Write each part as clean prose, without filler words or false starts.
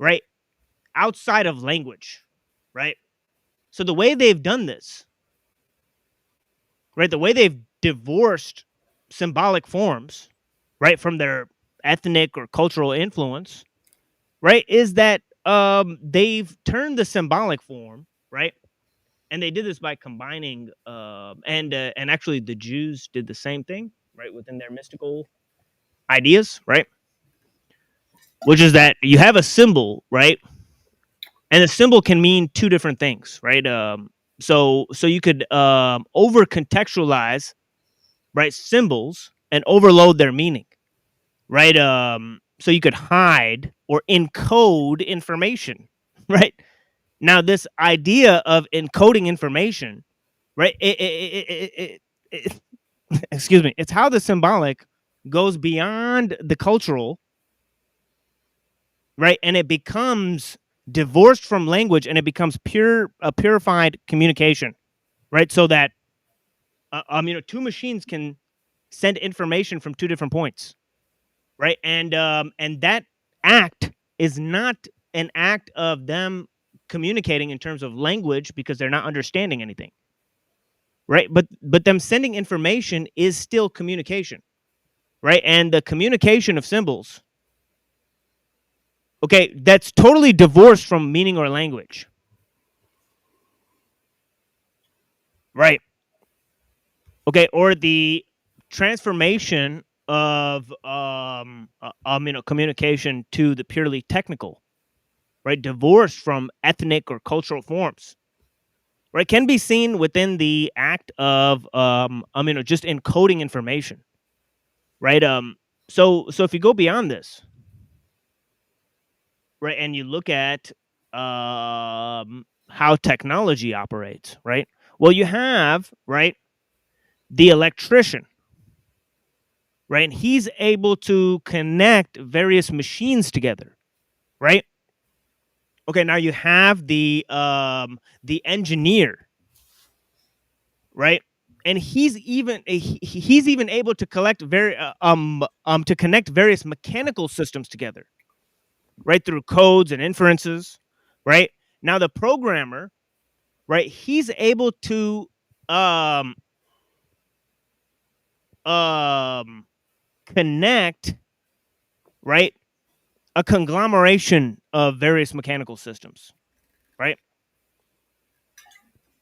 right? Outside of language, right? So the way they've done this, right? The way they've divorced symbolic forms, right, from their ethnic or cultural influence, right, is that they've turned the symbolic form, right? And they did this by combining and actually the Jews did the same thing, right, within their mystical ideas, right? Which is that you have a symbol, right? And a symbol can mean two different things, right? So you could over contextualize, right, symbols and overload their meaning, right? So you could hide or encode information, right? Now, this idea of encoding information, right? Excuse me. It's how the symbolic goes beyond the cultural, right? And it becomes divorced from language, and it becomes purified communication, right? So that two machines can send information from two different points, right? And that act is not an act of them communicating in terms of language because they're not understanding anything, right? But them sending information is still communication, right? And the communication of symbols, okay, that's totally divorced from meaning or language, right? Okay, or the transformation of communication to the purely technical, right? Divorced from ethnic or cultural forms, right? Can be seen within the act of just encoding information, right? So if you go beyond this, right, and you look at how technology operates, right? Well, you have, right, the electrician, right? And he's able to connect various machines together, right? Okay, now you have the engineer, right? And he's even able to to connect various mechanical systems together, right, through codes and inferences, right? Now the programmer, right, he's able to um um connect, right, a conglomeration of various mechanical systems, right?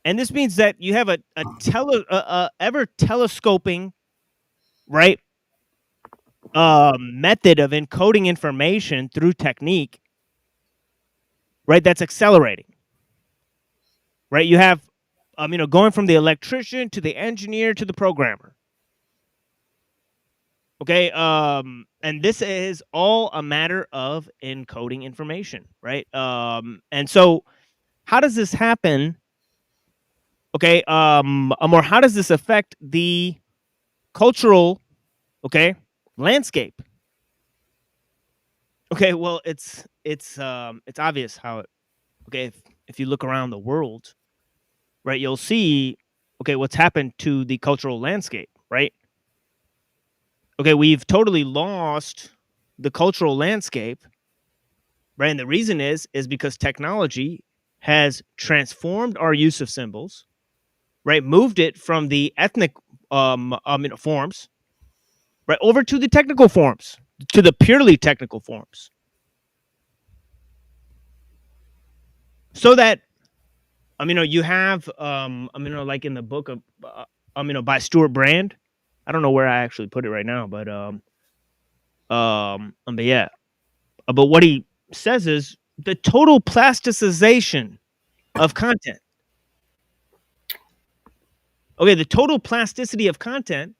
And this means that you have a ever telescoping, right, method of encoding information through technique, right, that's accelerating, right? You have going from the electrician to the engineer to the programmer. Okay, and this is all a matter of encoding information, right? And so how does this happen? Okay, or how does this affect the cultural, okay, landscape? Okay, well, it's obvious how it. Okay, if you look around the world, right, you'll see, okay, what's happened to the cultural landscape, right? Okay, we've totally lost the cultural landscape, right? And the reason is because technology has transformed our use of symbols, right? Moved it from the ethnic forms, right, over to the technical forms, to the purely technical forms. So that you have like in the book of by Stuart Brand. I don't know where I actually put it right now, but yeah. But what he says is the total plasticization of content. Okay, the total plasticity of content,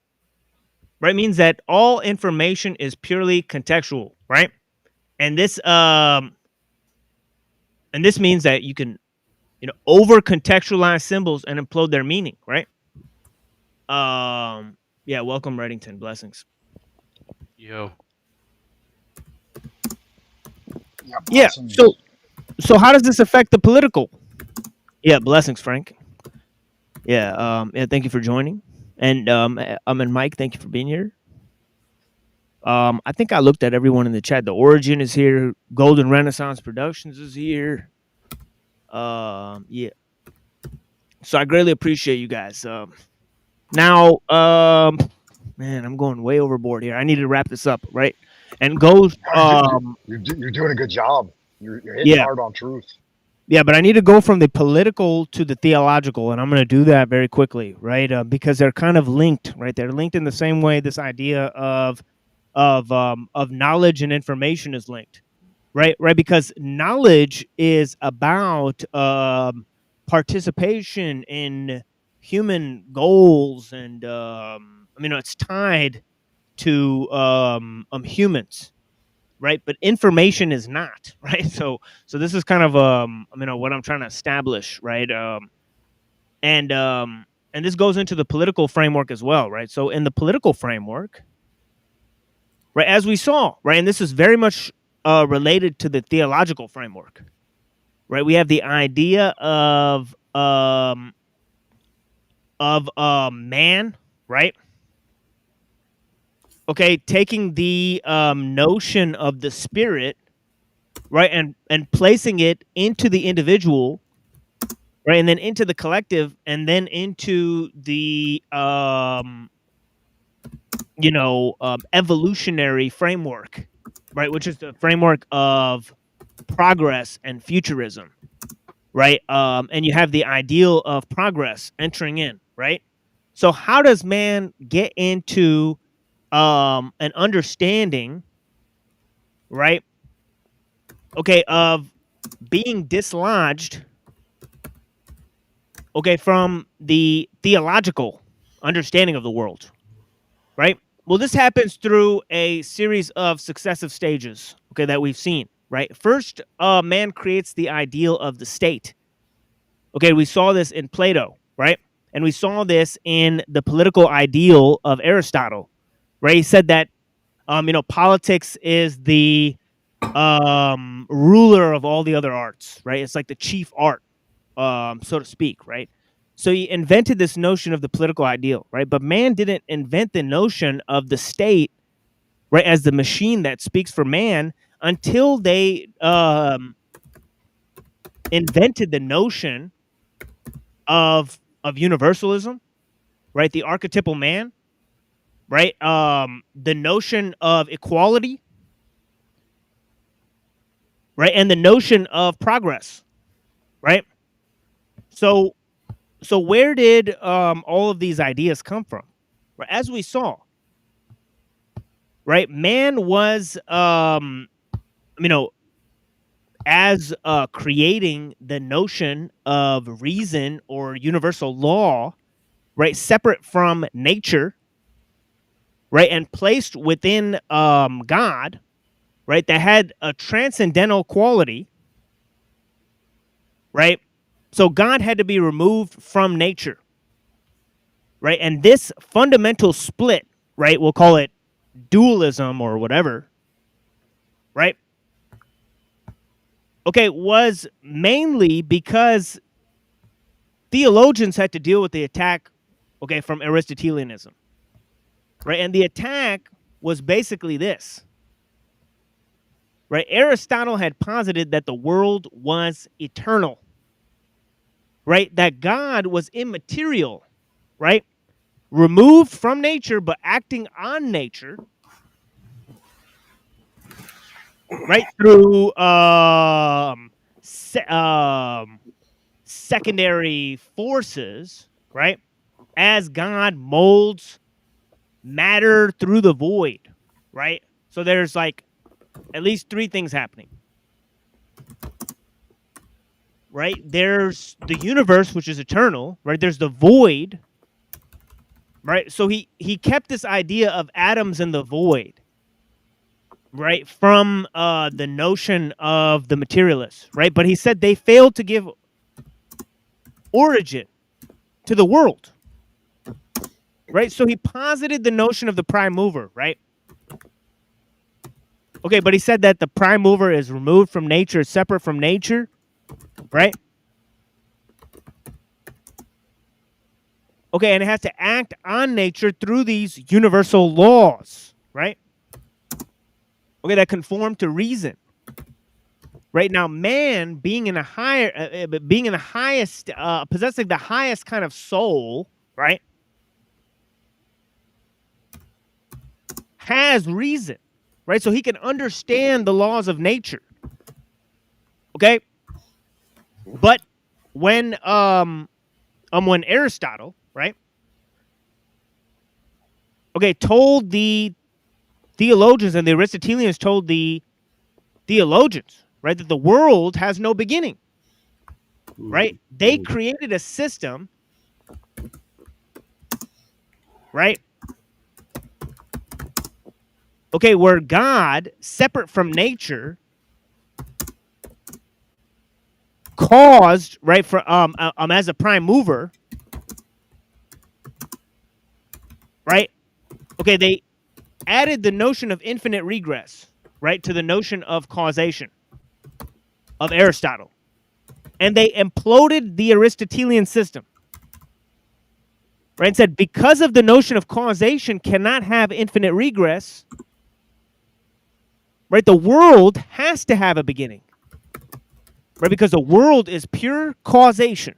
right, means that all information is purely contextual, right? And this means that you can over contextualize symbols and implode their meaning, right? Yeah, welcome Reddington, blessings. Yo. Yeah, so how does this affect the political? Yeah, blessings, Frank. Yeah, thank you for joining. And and Mike, thank you for being here. I think I looked at everyone in the chat. The Origin is here. Golden Renaissance Productions is here. Yeah. So I greatly appreciate you guys. Now, man, I'm going way overboard here. I need to wrap this up, right? And Ghost, You're doing a good job. You're hitting yeah, hard on truth. yeah, but I need to go from the political to the theological, and I'm going to do that very quickly, right? Because they're kind of linked, right? They're linked in the same way this idea of knowledge and information is linked, right? Right, because knowledge is about participation in human goals, and it's tied to humans, right? But information is not, right? So this is kind of what I'm trying to establish, right? And and this goes into the political framework as well, right? So in the political framework, right, as we saw, right, and this is very much related to the theological framework, right? We have the idea of man, right? Okay, taking the notion of the spirit, right, and placing it into the individual, right, and then into the collective, and then into the evolutionary framework, right, which is the framework of progress and futurism, right? And you have the ideal of progress entering in, right? So how does man get into an understanding, right? Okay, of being dislodged, okay, from the theological understanding of the world, right? Well, this happens through a series of successive stages, okay, that we've seen, right? First, man creates the ideal of the state. Okay, we saw this in Plato, right? And we saw this in the political ideal of Aristotle, right? He said that politics is the ruler of all the other arts, right? It's like the chief art, so to speak, right? So he invented this notion of the political ideal, right? But man didn't invent the notion of the state, right, as the machine that speaks for man until they invented the notion of universalism, right? The archetypal man, right? The notion of equality, right, and the notion of progress, right? So where did all of these ideas come from? Right, as we saw, right, man was as creating the notion of reason or universal law, right, separate from nature, right, and placed within God, right, that had a transcendental quality, right? So God had to be removed from nature, right? And this fundamental split, right, we'll call it dualism or whatever, right? Okay, was mainly because theologians had to deal with the attack, okay, from Aristotelianism, right? And the attack was basically this, right? Aristotle had posited that the world was eternal, right? That God was immaterial, right? Removed from nature, but acting on nature, right? Through secondary forces, right? As God molds matter through the void, right? So there's like at least three things happening, right? There's the universe, which is eternal, right? There's the void, right? So he kept this idea of atoms in the void, right, from the notion of the materialists, right? But he said they failed to give origin to the world, right? So he posited the notion of the prime mover, right? Okay, but he said that the prime mover is removed from nature, separate from nature, right? Okay, and it has to act on nature through these universal laws, right? Okay, that conform to reason. Right now, man being in a higher, being in the highest, possessing the highest kind of soul, right, has reason, right? So he can understand the laws of nature. Okay, but when Aristotle, right, okay, told the theologians, and the Aristotelians told the theologians, right, that the world has no beginning, right? They created a system, right? Okay, where God, separate from nature, caused, right, for as a prime mover, right? Okay, they added the notion of infinite regress, right, to the notion of causation of Aristotle. And they imploded the Aristotelian system. Right, and said because of the notion of causation cannot have infinite regress, right? The world has to have a beginning. Right? Because the world is pure causation.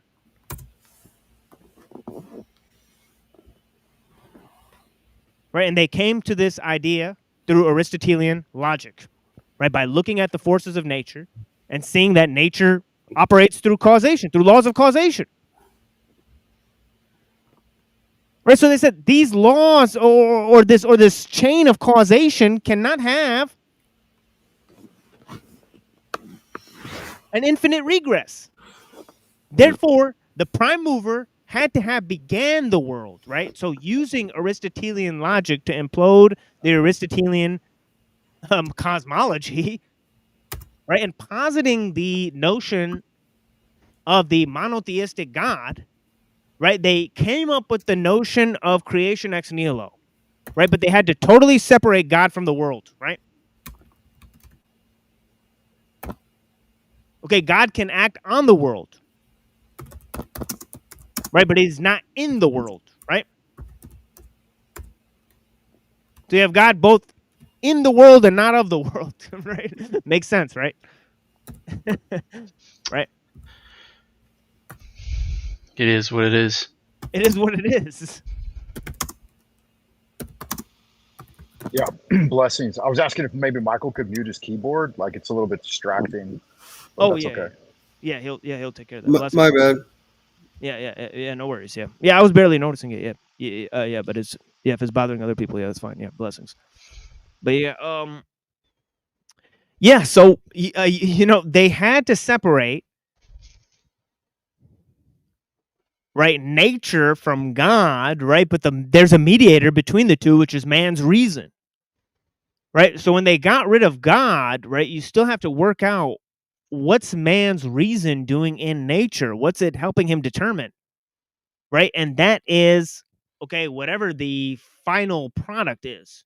Right? And they came to this idea through Aristotelian logic, right? By looking at the forces of nature and seeing that nature operates through causation, through laws of causation. Right? So they said these laws or this chain of causation cannot have an infinite regress. Therefore, the prime mover had to have began the world, right? So using Aristotelian logic to implode the Aristotelian cosmology, right, and positing the notion of the monotheistic God, right, they came up with the notion of creation ex nihilo, right? But they had to totally separate God from the world, right? Okay, God can act on the world, right? But he's not in the world, right? So you have God both in the world and not of the world, right? Makes sense, right? Right? It is what it is. It is what it is. Yeah, blessings. I was asking if maybe Michael could mute his keyboard. Like it's a little bit distracting. But Oh that's yeah, okay. yeah. He'll take care of that. My bad. Yeah. No worries. Yeah. I was barely noticing it. Yeah. But it's if it's bothering other people, yeah, that's fine. Yeah, blessings. But yeah. So they had to separate, right, nature from God, right? But there's a mediator between the two, which is man's reason, right? So when they got rid of God, right, you still have to work out what's man's reason doing in nature, what's it helping him determine, right? And that is okay, whatever the final product is,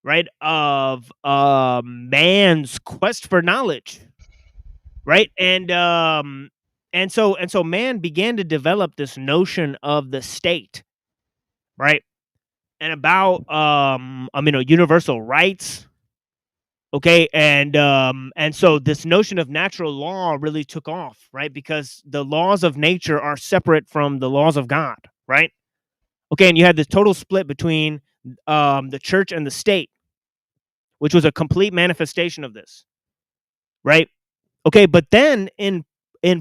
right, of man's quest for knowledge, right? And so man began to develop this notion of the state, right? And about universal rights. Okay, and so this notion of natural law really took off, right? Because the laws of nature are separate from the laws of God, right? Okay, and you had this total split between the church and the state, which was a complete manifestation of this, right? Okay, but then in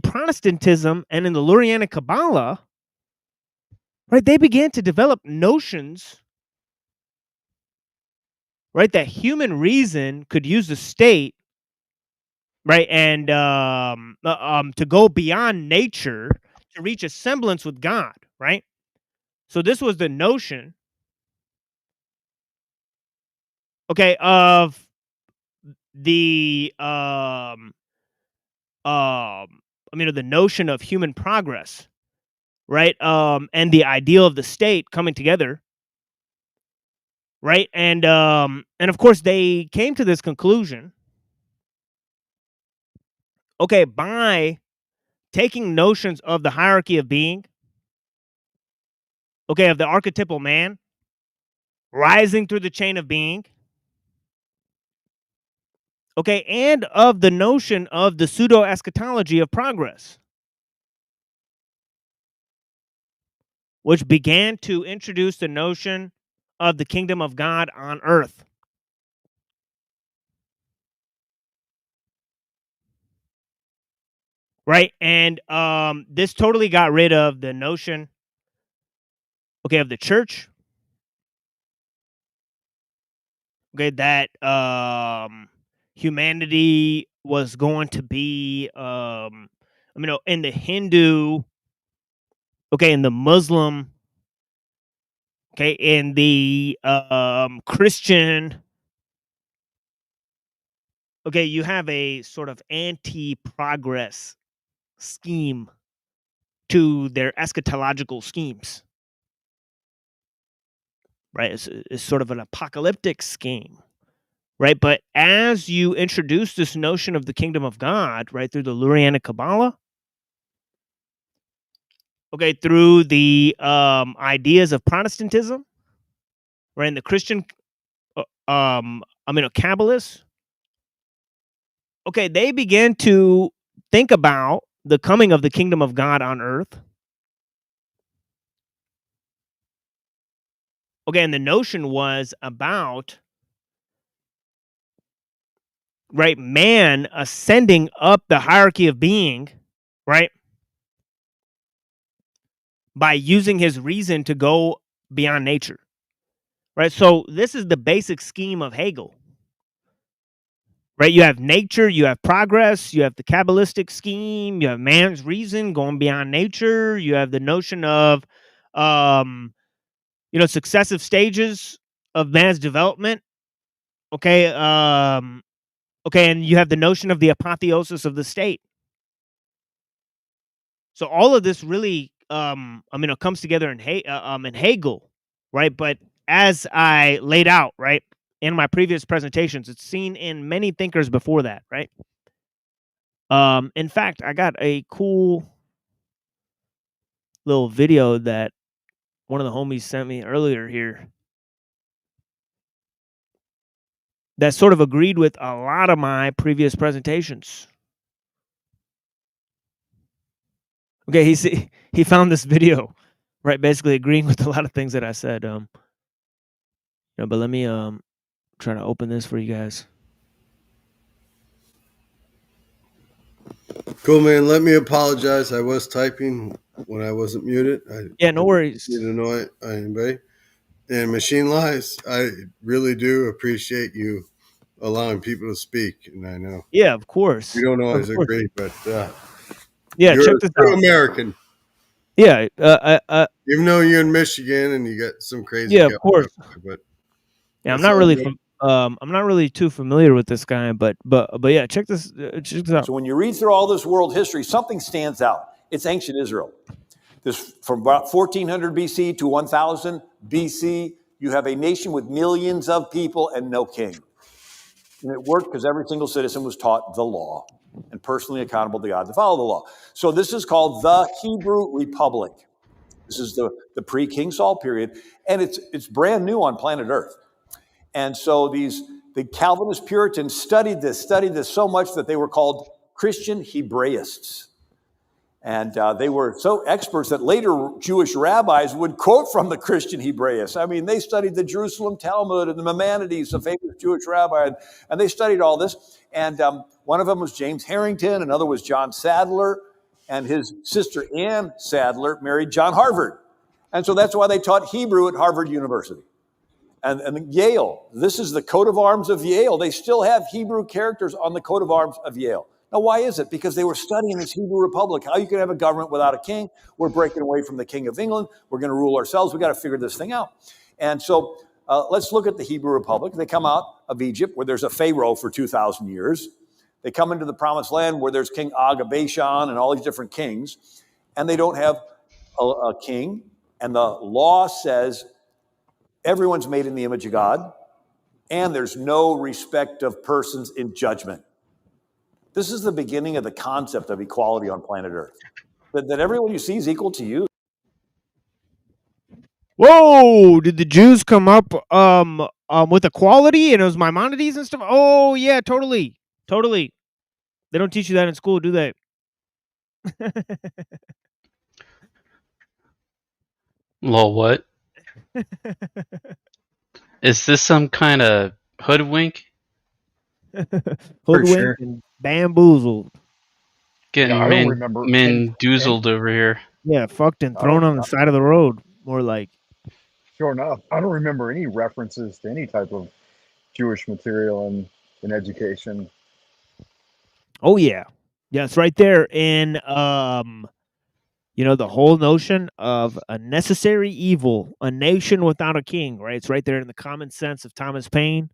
Protestantism and in the Lurianic Kabbalah, right, they began to develop notions, right, that human reason could use the state, right, and to go beyond nature to reach a semblance with God, right? So this was the notion, okay, of the the notion of human progress, right? And the ideal of the state coming together, right? And of course they came to this conclusion, okay, by taking notions of the hierarchy of being, okay, of the archetypal man rising through the chain of being, okay, and of the notion of the pseudo-eschatology of progress, which began to introduce the notion of the kingdom of God on earth. Right? And this totally got rid of the notion, okay, of the church, okay, that humanity was going to be in the Hindu, okay, in the Muslim, okay, in the Christian, okay, you have a sort of anti-progress scheme to their eschatological schemes, right? It's sort of an apocalyptic scheme, right? But as you introduce this notion of the kingdom of God, right, through the Lurianic Kabbalah, okay, through the ideas of Protestantism, right, and the Christian, Kabbalists, okay, they begin to think about the coming of the kingdom of God on earth. Okay, and the notion was about, right, man ascending up the hierarchy of being, right, by using his reason to go beyond nature, right? So this is the basic scheme of Hegel, right? You have nature, you have progress, you have the Kabbalistic scheme, you have man's reason going beyond nature, you have the notion of, successive stages of man's development. Okay, and you have the notion of the apotheosis of the state. So all of this really, it comes together in Hegel, right? But as I laid out, right, in my previous presentations, it's seen in many thinkers before that, right? In fact, I got a cool little video that one of the homies sent me earlier here that sort of agreed with a lot of my previous presentations. Okay, he found this video, right, basically agreeing with a lot of things that I said. But let me try to open this for you guys. Cool, man. Let me apologize. I was typing when I wasn't muted. Yeah, no worries. Didn't annoy anybody. And Machine Lies, I really do appreciate you allowing people to speak. And I know Yeah, of course. we don't always Of course. agree, but Yeah, you're check a this true out. American. Yeah, Even though you're in Michigan and you got some crazy yeah, guy of course. up there, but Yeah, I'm that's not all really good. I'm not really too familiar with this guy, but yeah, check this out. So when you read through all this world history, something stands out. It's ancient Israel. This from about 1400 BC to 1000 BC, you have a nation with millions of people and no king. And it worked because every single citizen was taught the law and personally accountable to God to follow the law. So this is called the Hebrew Republic. This is the pre-King Saul period, and it's brand new on planet Earth. And so the Calvinist Puritans studied this so much that they were called Christian Hebraists. And they were so experts that later Jewish rabbis would quote from the Christian Hebraists. I mean, they studied the Jerusalem Talmud and the Maimonides, a famous Jewish rabbi, and they studied all this. And one of them was James Harrington, another was John Sadler, and his sister Ann Sadler married John Harvard. And so that's why they taught Hebrew at Harvard University. And Yale, this is the coat of arms of Yale. They still have Hebrew characters on the coat of arms of Yale. Now, why is it? Because they were studying this Hebrew Republic, how you can have a government without a king. We're breaking away from the King of England. We're going to rule ourselves. We got to figure this thing out. And so let's look at the Hebrew Republic. They come out of Egypt, where there's a Pharaoh for 2,000 years. They come into the Promised Land, where there's King Og of Bashan and all these different kings, and they don't have a king. And the law says everyone's made in the image of God, and there's no respect of persons in judgment. This is the beginning of the concept of equality on planet Earth. That everyone you see is equal to you. Whoa! Did the Jews come up with equality and it was Maimonides and stuff? Oh yeah, totally. Totally. They don't teach you that in school, do they? Lol, what? Is this some kind of hoodwink? Hoodwinked sure. and bamboozled. Getting Yeah, I don't remember any. mandoozled over here. Yeah, fucked and I thrown don't. on the side of the road. More like. Sure enough, I don't remember any references to any type of Jewish material in education. Oh yeah. Yeah, it's right there in the whole notion of a necessary evil, a nation without a king, right? It's right there in the Common Sense of Thomas Paine,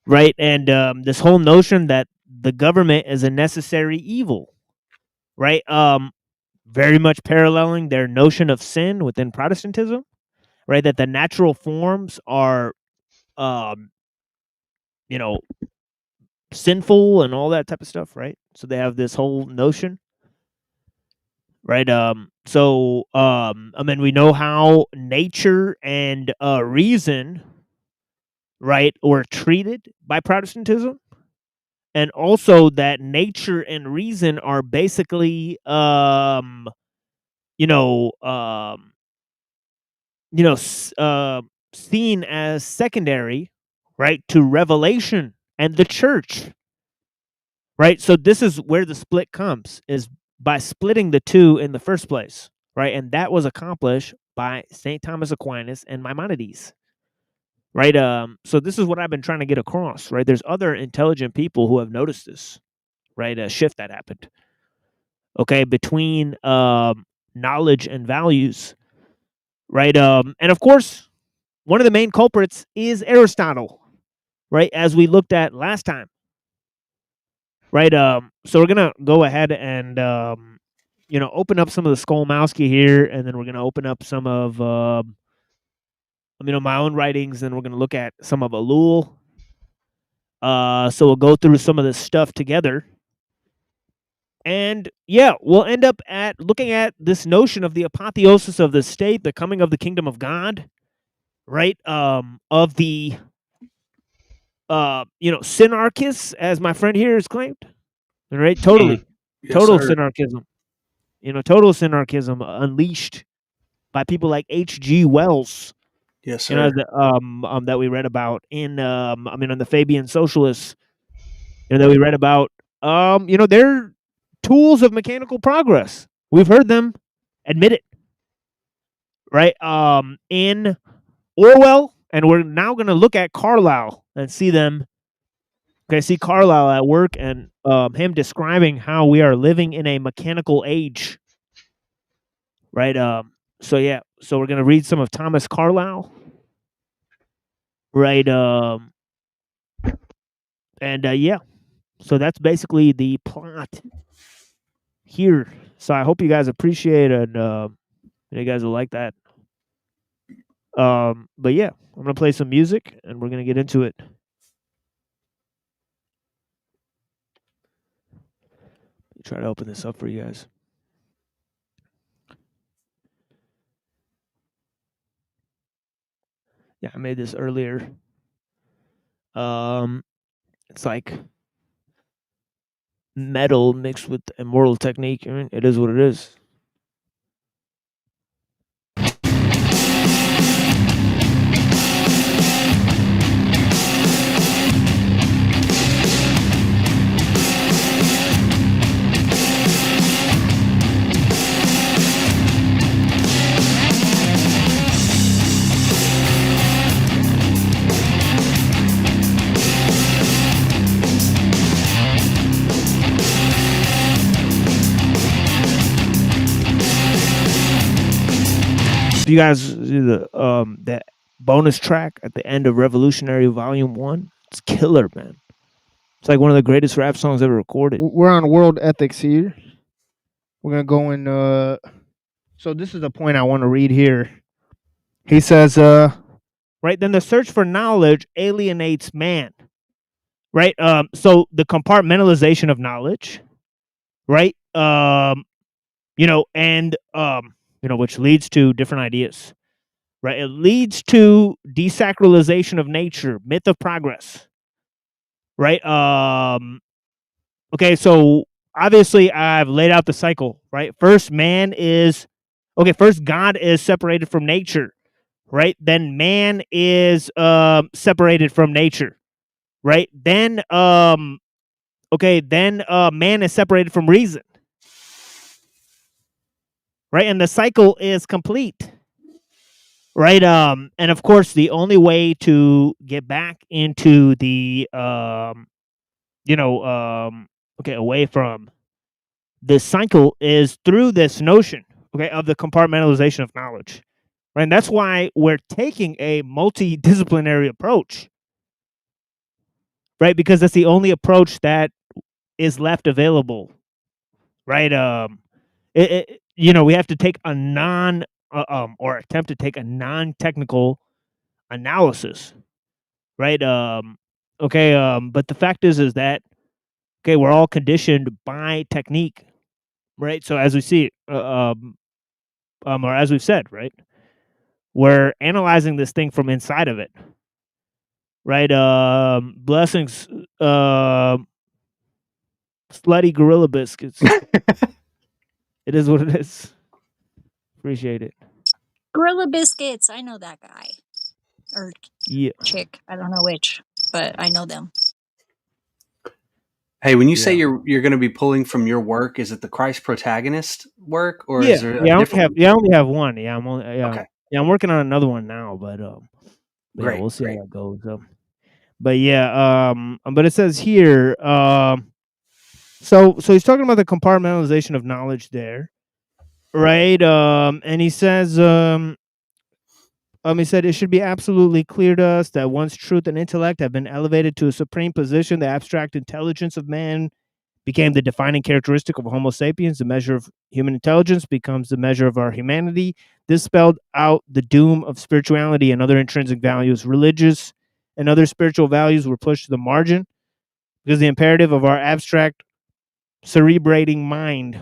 right? And this whole notion that the government is a necessary evil, right? Very much paralleling their notion of sin within Protestantism, right? That the natural forms are, um, you know, sinful and all that type of stuff, right? So they have this whole notion, right? I mean, we know how nature and reason, right, were treated by Protestantism, and also that nature and reason are basically, you know, um, seen as secondary, right, to revelation and the church, right? So this is where the split comes, is by splitting the two in the first place, right? And that was accomplished by St. Thomas Aquinas and Maimonides, right? So this is what I've been trying to get across, right? There's other intelligent people who have noticed this, right? A shift that happened, okay, between knowledge and values, right? And of course, one of the main culprits is Aristotle, right? As we looked at last time, right? So we're gonna go ahead and open up some of the Skolmowski here, and then we're gonna open up some of my own writings, and we're gonna look at some of Ellul. So we'll go through some of this stuff together, and yeah, we'll end up at looking at this notion of the apotheosis of the state, the coming of the kingdom of God, right? Of the synarchists, as my friend here has claimed, right? Totally, Yes, total sir. synarchism. Total synarchism unleashed by people like H.G. Wells. Yes, You know, sir. that we read about in on the Fabian Socialists. That we read about. They're tools of mechanical progress. We've heard them admit it, right? In Orwell, and we're now going to look at Carlyle and see them. Okay, see Carlyle at work, and him describing how we are living in a mechanical age, right? So yeah, so we're gonna read some of Thomas Carlyle, right? Yeah, so that's basically the plot here. So I hope you guys appreciate it, and you guys will like that. But yeah, I'm gonna play some music, and we're gonna get into it. Try to open this up for you guys. Yeah, I made this earlier. It's like metal mixed with immoral technique. I mean, it is what it is. You guys see the that bonus track at the end of Revolutionary Volume 1? It's killer, man. It's like one of the greatest rap songs ever recorded. We're on world ethics here. We're gonna go in. So this is the point I want to read here. He says, right, then the search for knowledge alienates man. Right. So the compartmentalization of knowledge, right? Which leads to different ideas. Right. It leads to desacralization of nature, myth of progress. Right. Okay, so obviously I've laid out the cycle, right? First, God is separated from nature, right? Then man is separated from nature, right? Then man is separated from reason, right? And the cycle is complete. Right. And of course, the only way to get back into the away from this cycle is through this notion, okay, of the compartmentalization of knowledge. Right. And that's why we're taking a multidisciplinary approach. Right, because that's the only approach that is left available. Right. We have to take a or attempt to take a non-technical analysis, right? But the fact is that we're all conditioned by technique, right? So as we see, or as we've said, right, we're analyzing this thing from inside of it, right? Blessings, slutty gorilla biscuits. It is what it is. Appreciate it. Gorilla Biscuits. I know that guy or Yeah. chick. I don't know which, but I know them. Hey, when you say you're going to be pulling from your work, is it the Christ protagonist work, or is there a different? I only have one. Yeah, Okay. Yeah, I'm working on another one now, but Great, we'll see how that goes. But yeah, but it says here, so he's talking about the compartmentalization of knowledge there, right? And he says, he said it should be absolutely clear to us that once truth and intellect have been elevated to a supreme position, the abstract intelligence of man became the defining characteristic of Homo sapiens. The measure of human intelligence becomes the measure of our humanity. This spelled out the doom of spirituality and other intrinsic values. Religious and other spiritual values were pushed to the margin because the imperative of our abstract cerebrating mind.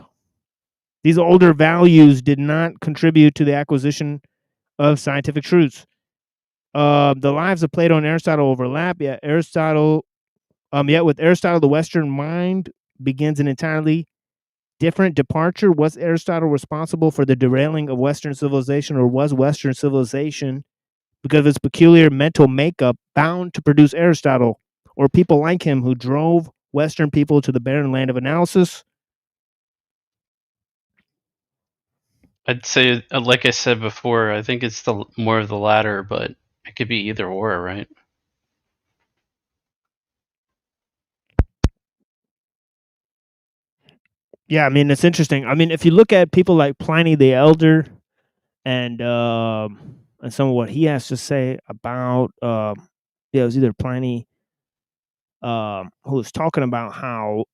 These older values did not contribute to the acquisition of scientific truths. The lives of Plato and Aristotle overlap, yet with Aristotle, the Western mind begins an entirely different departure. Was Aristotle responsible for the derailing of Western civilization, or was Western civilization, because of its peculiar mental makeup, bound to produce Aristotle, or people like him who drove Western people to the barren land of analysis? I'd say, like I said before, I think it's the more of the latter, but it could be either or, right? Yeah, I mean, it's interesting. I mean, if you look at people like Pliny the Elder and some of what he has to say about, it was either Pliny who was talking about how,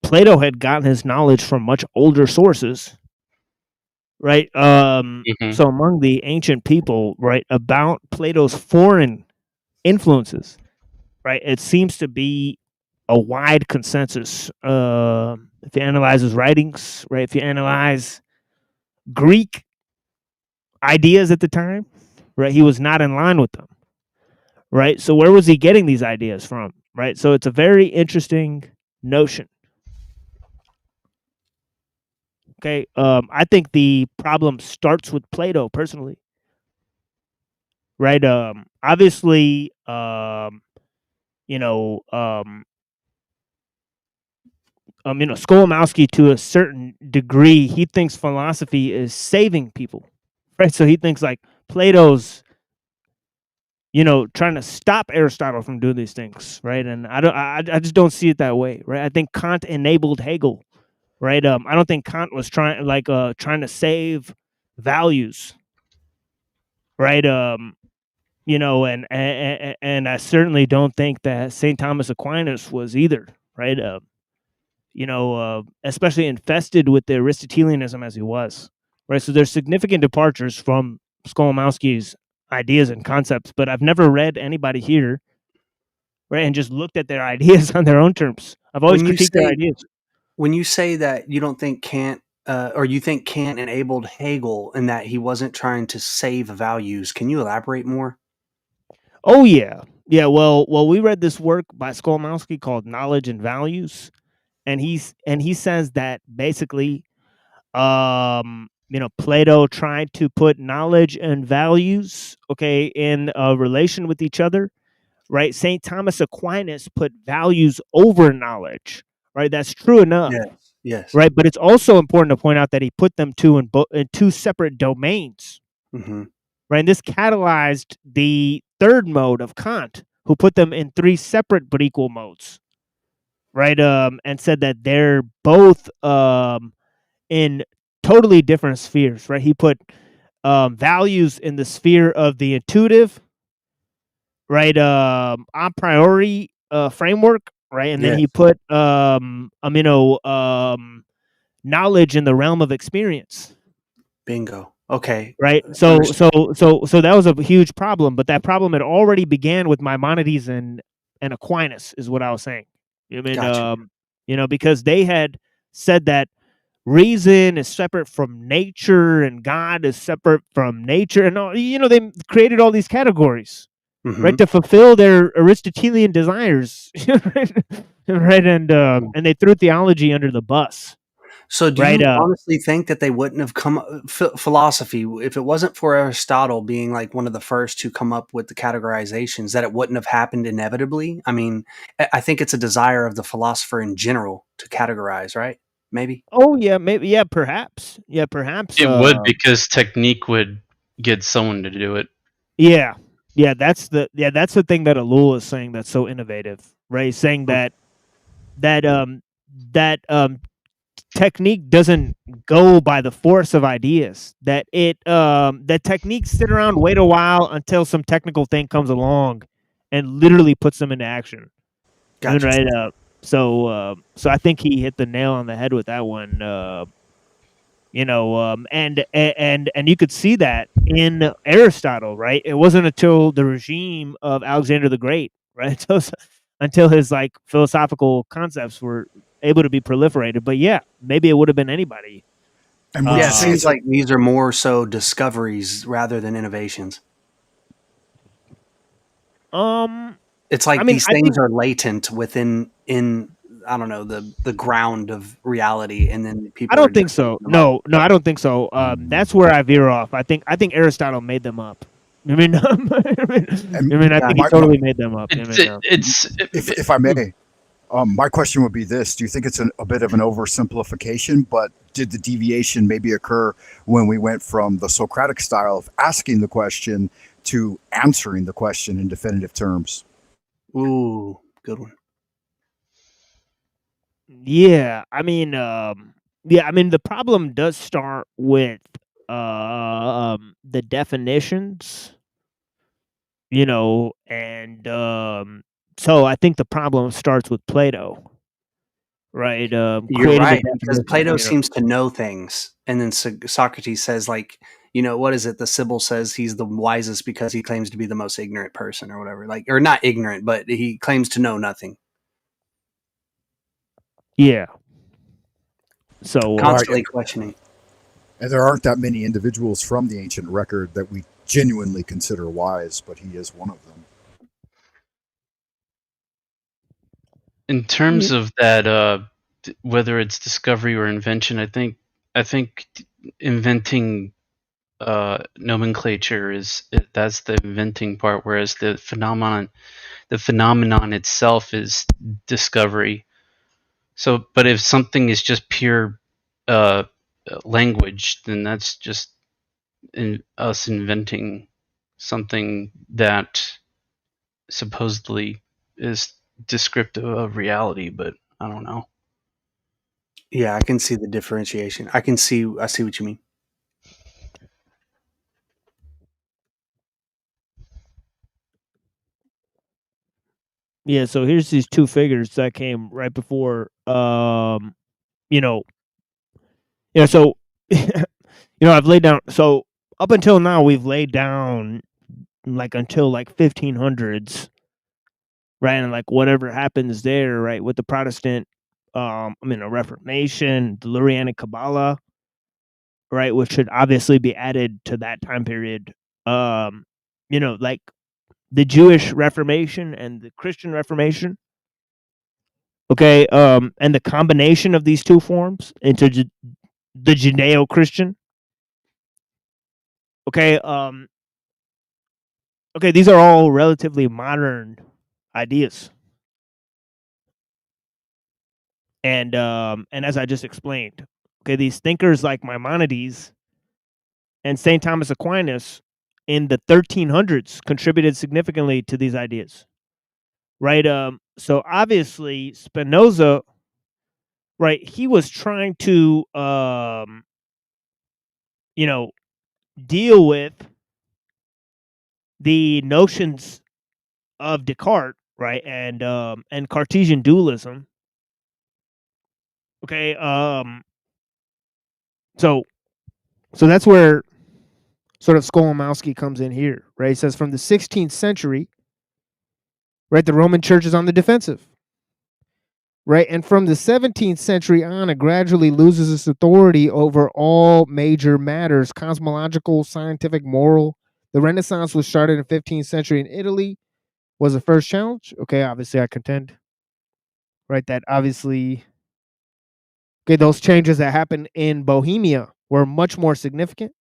Plato had gotten his knowledge from much older sources, right? So among the ancient people, right, about Plato's foreign influences, right, it seems to be a wide consensus. If you analyze his writings, right, if you analyze Greek ideas at the time, right, he was not in line with them, right? So where was he getting these ideas from, right? So it's a very interesting notion. Okay, I think the problem starts with Plato, personally, right? Obviously, Skolomowski, to a certain degree, he thinks philosophy is saving people, right? So he thinks like Plato's, trying to stop Aristotle from doing these things, right? And I just don't see it that way, right? I think Kant enabled Hegel, right? I don't think Kant was trying to save values, right? And I certainly don't think that St. Thomas Aquinas was either, right? Especially infested with the Aristotelianism as he was, right? So there's significant departures from Skolomowski's ideas and concepts, but I've never read anybody here, right, and just looked at their ideas on their own terms. I've always critiqued their ideas. When you say that you don't think Kant, or you think Kant enabled Hegel and that he wasn't trying to save values, can you elaborate more? Oh yeah, Yeah, well, we read this work by Skolmowski called Knowledge and Values, and he says that basically, Plato tried to put knowledge and values, okay, in a relation with each other, right? St. Thomas Aquinas put values over knowledge, right? That's true enough, Yes. Yes. right? But it's also important to point out that he put them in two separate domains, Mm-hmm. right? And this catalyzed the third mode of Kant, who put them in three separate but equal modes, right? And said that they're both in totally different spheres, right? He put values in the sphere of the intuitive, right? A priori framework, right? And then Yes. he put knowledge in the realm of experience, Bingo. Okay. right? So that was a huge problem, but that problem had already began with Maimonides and Aquinas, is what I was saying. I mean, Gotcha. because they had said that reason is separate from nature and God is separate from nature, and all, they created all these categories, Mm-hmm. right, to fulfill their Aristotelian desires, right, and they threw theology under the bus. So do Right. you honestly think that they wouldn't have come philosophy, if it wasn't for Aristotle being like one of the first to come up with the categorizations, that it wouldn't have happened inevitably? I mean, I think it's a desire of the philosopher in general to categorize, right? Maybe. Oh yeah, maybe, yeah, perhaps. Yeah, perhaps. It would, because technique would get someone to do it. Yeah. Yeah, that's the thing that Alul is saying that's so innovative, right? He's saying that technique doesn't go by the force of ideas. That that techniques sit around, wait a while until some technical thing comes along and literally puts them into action. Gotcha. Right. So I think he hit the nail on the head with that one. And you could see that in Aristotle, right? It wasn't until the regime of Alexander the Great, right? Until his like philosophical concepts were able to be proliferated. But yeah, maybe it would have been anybody. And would Yeah, you it say seems it's like these are more so discoveries rather than innovations. It's like I mean, these I think things are latent within I don't know, the ground of reality, and then I people are don't think just so. them up. No, I don't think so. That's where I veer off. I think Aristotle made them up. I mean, I think he my, totally made them up. if I may, my question would be this: do you think it's a bit of an oversimplification? But did the deviation maybe occur when we went from the Socratic style of asking the question to answering the question in definitive terms? Ooh, good one. Yeah, I mean, the problem does start with the definitions, and so I think the problem starts with Plato, right? You're Creating the right, because definition, Plato seems to know things, and then Socrates says, like, what is it? The Sibyl says he's the wisest because he claims to be the most ignorant person, or whatever. Like, or not ignorant, but he claims to know nothing. Yeah. So Constantly questioning. And there aren't that many individuals from the ancient record that we genuinely consider wise, but he is one of them. In terms of that, whether it's discovery or invention, I think inventing nomenclature that's the inventing part, whereas the phenomenon itself is discovery. So, but if something is just pure language, then that's just us inventing something that supposedly is descriptive of reality, but I don't know. Yeah, I can see the differentiation. I see what you mean. yeah, so here's these two figures that came right before, so I've laid down, so up until now we've laid down like until like 1500s, right? And like whatever happens there, right, with the Protestant, the Reformation, the Lurianic Kabbalah, right, which should obviously be added to that time period. Like the Jewish Reformation and the Christian Reformation. Okay, and the combination of these two forms into the Judeo-Christian. Okay, okay, these are all relatively modern ideas. And as I just explained, okay, these thinkers like Maimonides and St. Thomas Aquinas in the 1300s contributed significantly to these ideas. Right? So obviously Spinoza, right, he was trying to you know, deal with the notions of Descartes, right, and Cartesian dualism. Okay, so that's where sort of Skolimowski comes in here, right? He says from the 16th century, right, the Roman Church is on the defensive, right, and from the 17th century on, it gradually loses its authority over all major matters, cosmological, scientific, moral. The Renaissance was started in the 15th century in Italy, was the first challenge. Okay, obviously I contend, right, that obviously, okay, those changes that happened in Bohemia were much more significant.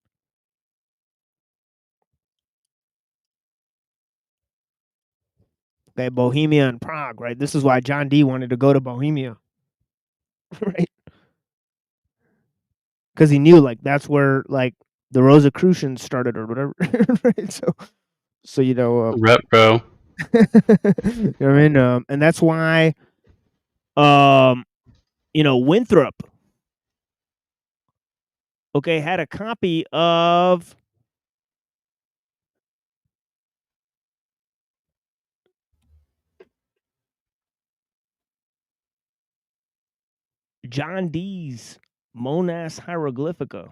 Okay, Bohemia and Prague, right? This is why John Dee wanted to go to Bohemia, right? Because he knew, like, that's where, like, the Rosicrucians started or whatever, right? So you know, Retro. you know what I mean? And that's why, you know, Winthrop, okay, had a copy of John Dee's Monas Hieroglyphica.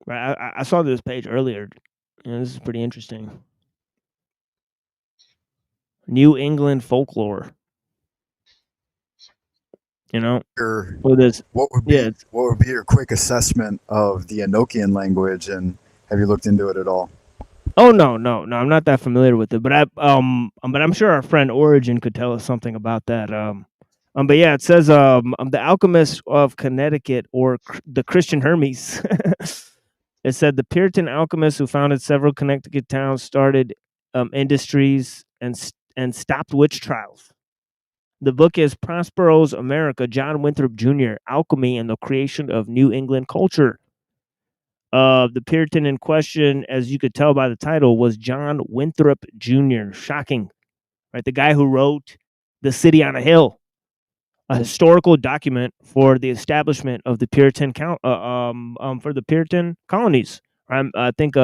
Right, I saw this page earlier. You know, this is pretty interesting. New England folklore. You know, with this, What would yeah. be your quick assessment of the Enochian language, and have you looked into it at all? Oh no, I'm not that familiar with it, but but I'm sure our friend Origin could tell us something about that. But yeah, it says the Alchemist of Connecticut, or the Christian Hermes. It said the Puritan alchemists who founded several Connecticut towns started industries and stopped witch trials. The book is Prospero's America, John Winthrop Jr., Alchemy and the Creation of New England Culture. The Puritan in question, as you could tell by the title, was John Winthrop Jr. Shocking, right? The guy who wrote The City on a Hill, a historical document for the establishment of the Puritan for the Puritan colonies. I think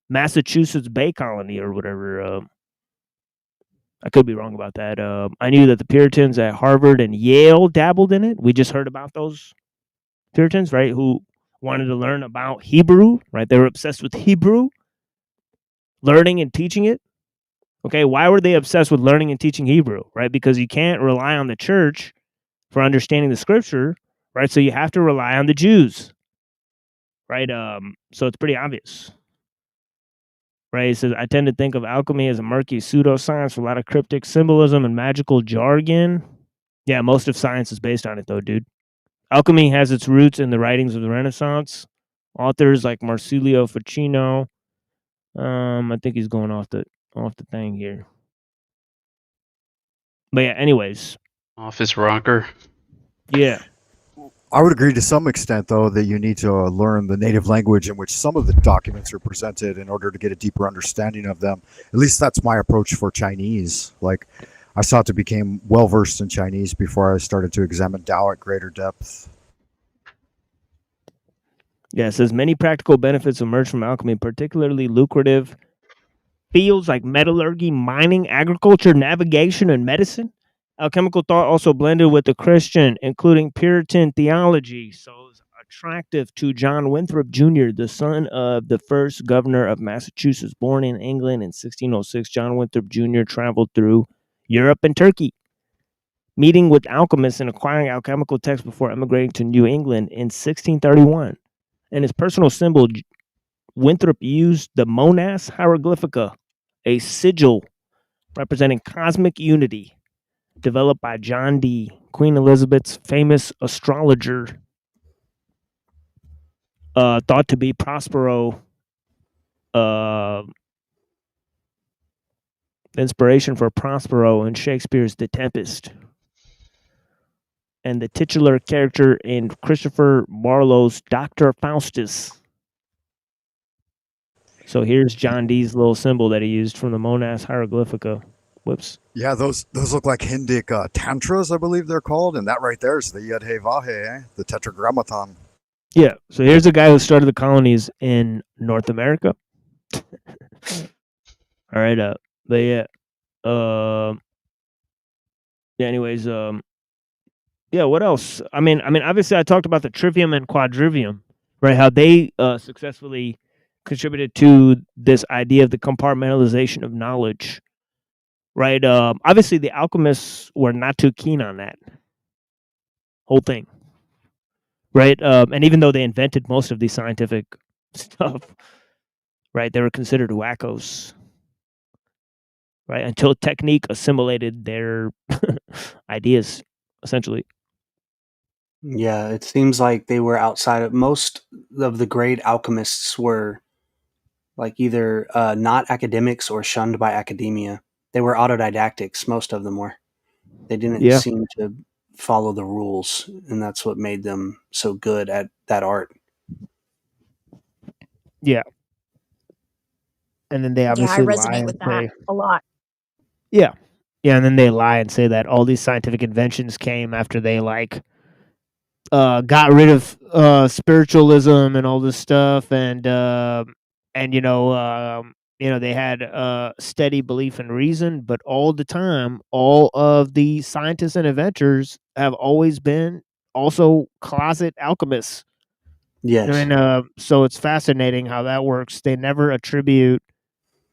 Massachusetts Bay Colony or whatever. I could be wrong about that. I knew that the Puritans at Harvard and Yale dabbled in it. We just heard about those Puritans, right? Who wanted to learn about Hebrew, right? They were obsessed with Hebrew, learning and teaching it. Okay, why were they obsessed with learning and teaching Hebrew, right? Because you can't rely on the church for understanding the scripture, right? So you have to rely on the Jews, right? So it's pretty obvious, right? It says, I tend to think of alchemy as a murky pseudoscience with a lot of cryptic symbolism and magical jargon. Yeah, most of science is based on it, though, dude. Alchemy has its roots in the writings of the Renaissance. Authors like Marsilio Ficino. I think he's going off the thing here. But yeah, anyways. Office rocker. Yeah. I would agree to some extent, though, that you need to learn the native language in which some of the documents are presented in order to get a deeper understanding of them. At least that's my approach for Chinese. Like, I sought to become well versed in Chinese before I started to examine Tao at greater depth. Yeah, it says many practical benefits emerge from alchemy, particularly lucrative fields like metallurgy, mining, agriculture, navigation, and medicine. Alchemical thought also blended with the Christian, including Puritan theology. So it was attractive to John Winthrop Jr., the son of the first governor of Massachusetts. Born in England in 1606, John Winthrop Jr. traveled through Europe and Turkey, meeting with alchemists and acquiring alchemical texts before emigrating to New England in 1631. And his personal symbol, Winthrop used the Monas Hieroglyphica, a sigil representing cosmic unity developed by John Dee, Queen Elizabeth's famous astrologer, thought to be Prospero, inspiration for Prospero in Shakespeare's The Tempest, and the titular character in Christopher Marlowe's Dr. Faustus. So here's John Dee's little symbol that he used from the Monas Hieroglyphica. Whoops. Yeah, those look like Hindic tantras, I believe they're called, and that right there is the Yud He Vahe, the Tetragrammaton. Yeah, so here's a guy who started the colonies in North America. All right, but yeah, anyways, yeah, what else? I mean, obviously, I talked about the trivium and quadrivium, right? How they successfully contributed to this idea of the compartmentalization of knowledge, right? Obviously, the alchemists were not too keen on that whole thing, right? And even though they invented most of the scientific stuff, right, they were considered wackos, right? Until technique assimilated their ideas, essentially. Yeah, it seems like they were outside of most of the great alchemists were like either not academics or shunned by academia. They were autodidactics, most of them were. They didn't Yeah. seem to follow the rules, and that's what made them so good at that art. Yeah. And then they Yeah, I obviously lie resonate and with that say, a lot. yeah, and then they lie and say that all these scientific inventions came after they got rid of spiritualism and all this stuff, and they had steady belief in reason, but all the time, all of the scientists and inventors have always been also closet alchemists. Yes. I mean, so it's fascinating how that works. They never attribute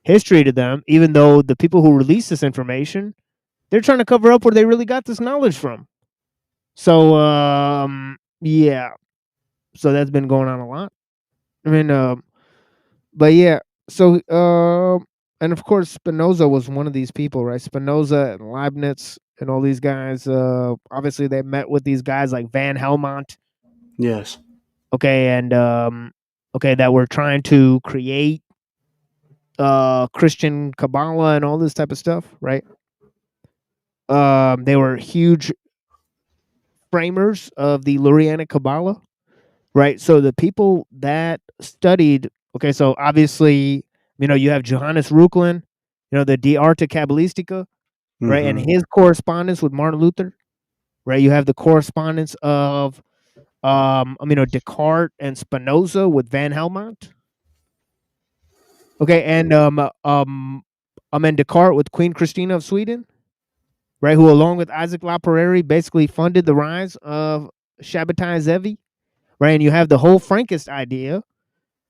history to them, even though the people who release this information, they're trying to cover up where they really got this knowledge from. So, yeah. So that's been going on a lot. I mean, but yeah. So, and of course, Spinoza was one of these people, right? Spinoza and Leibniz and all these guys. Obviously, they met with these guys like Van Helmont. Yes. Okay, and that were trying to create Christian Kabbalah and all this type of stuff, right? They were huge framers of the Lurianic Kabbalah, right? So the people that studied, okay, so obviously, you have Johannes Reuchlin, the De Arte Kabbalistica, right? And his correspondence with Martin Luther, right? You have the correspondence of, Descartes and Spinoza with Van Helmont. Okay, and Descartes with Queen Christina of Sweden, right? Who, along with Isaac Laprairie, basically funded the rise of Shabbatai Zevi, right? And you have the whole Frankist idea,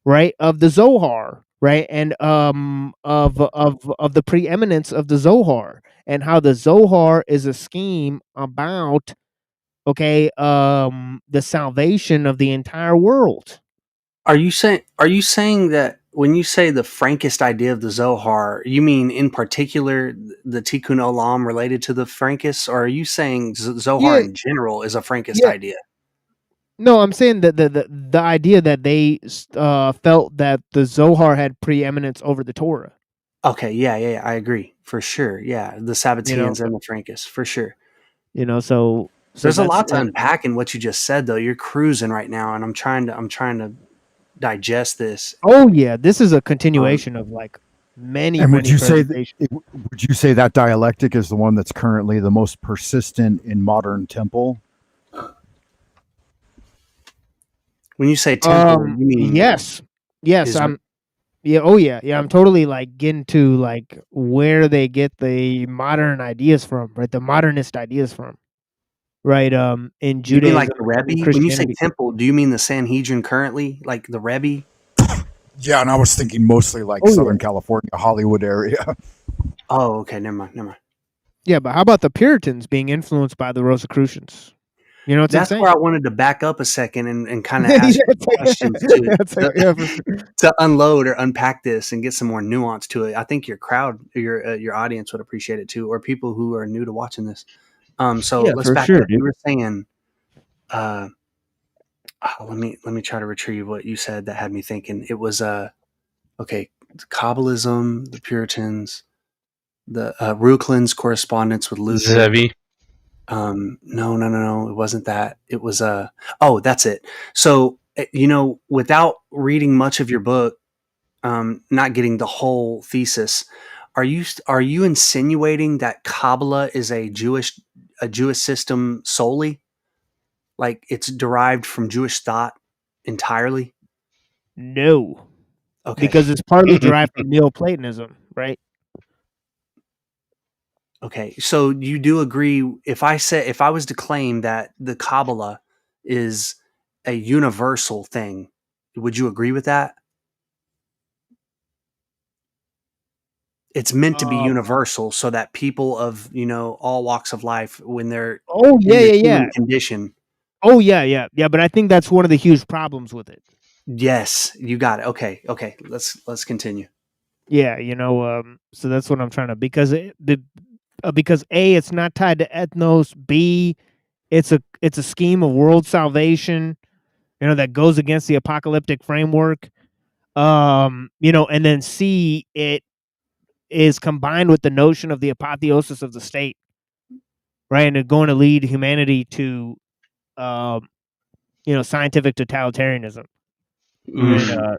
right, of the Zohar, right, and of the preeminence of the Zohar, and how the Zohar is a scheme about, the salvation of the entire world. Are you saying that when you say the Frankist idea of the Zohar, you mean in particular the Tikkun Olam related to the Frankists, or are you saying Zohar in general is a Frankist idea? No, I'm saying that the idea that they felt that the Zohar had preeminence over the Torah. Okay, yeah, I agree for sure. Yeah, the Sabbateans and the Frankists for sure. So there's a lot to unpack in what you just said, though. You're cruising right now, and I'm trying to digest this. Oh yeah, this is a continuation of like many. And would you say that dialectic is the one that's currently the most persistent in modern temple? When you say temple, you mean yes. I'm I'm totally like getting to like where they get the modern ideas from, right? The modernist ideas from, right? In Judaism, you mean like the Rebbe? When you say temple, do you mean the Sanhedrin currently, like the Rebbe? Yeah, and I was thinking mostly like Southern California, Hollywood area. Oh, okay, never mind. Yeah, but how about the Puritans being influenced by the Rosicrucians? You know, it's That's insane. where I wanted to back up a second and kind of ask you questions For sure. to unload or unpack this and get some more nuance to it. I think your crowd, your audience would appreciate it too, or people who are new to watching this. So Yeah, let's for back sure, up. You dude. were saying, let me try to retrieve what you said that had me thinking. It was okay, Kabbalism, the Puritans, the Rucklin's correspondence with Luther. Zevi. No, it wasn't that. It was oh, that's it. So without reading much of your book, not getting the whole thesis, are you insinuating that Kabbalah is a Jewish system solely? Like it's derived from Jewish thought entirely? No, Okay. because it's partly derived from Neoplatonism, right? Okay. So you do agree if I was to claim that the Kabbalah is a universal thing, would you agree with that? It's meant to be Um, universal so that people of, all walks of life, when they're oh in yeah, the yeah, yeah. human condition. Oh yeah. But I think that's one of the huge problems with it. Yes, you got it. Okay. Let's continue. Yeah, so that's what I'm trying to because because A, it's not tied to ethnos. B, it's a scheme of world salvation, that goes against the apocalyptic framework. And then C, it is combined with the notion of the apotheosis of the state, right? And it's going to lead humanity to, scientific totalitarianism. Oof. And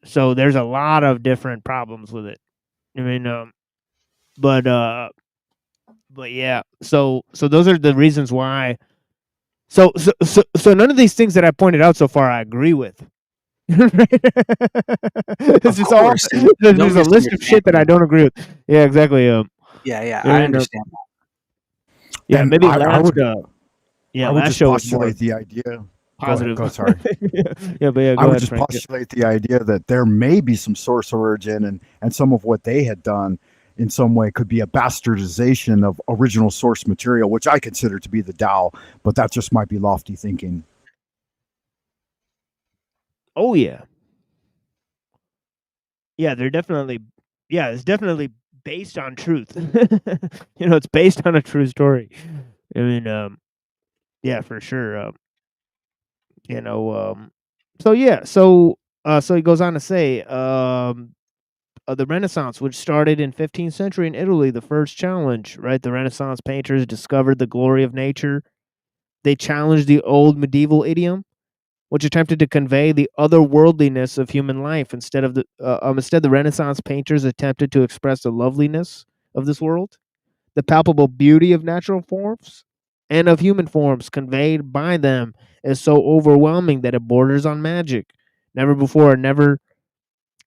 so there's a lot of different problems with it. I mean, but yeah. So those are the reasons why. So none of these things that I pointed out so far I agree with. It's Of just all course. there's a list of shit that I don't agree with. Yeah, exactly. Yeah, I And understand that. yeah, And maybe I would last just show was more postulate the idea. positive. Go ahead. Sorry. Yeah, but yeah, I go would ahead, just Frank. postulate the idea that there may be some source origin, and some of what they had done in some way could be a bastardization of original source material, which I consider to be the Tao, but that just might be lofty thinking. Oh yeah. Yeah, they're definitely. Yeah, it's definitely based on truth. It's based on a true story. I mean, yeah, for sure. You know, so yeah, so he goes on to say, the Renaissance, which started in 15th century in Italy, the first challenge, right? The Renaissance painters discovered the glory of nature. They challenged the old medieval idiom, which attempted to convey the otherworldliness of human life. Instead, the Renaissance painters attempted to express the loveliness of this world, the palpable beauty of natural forms and of human forms conveyed by them is so overwhelming that it borders on magic. Never before, never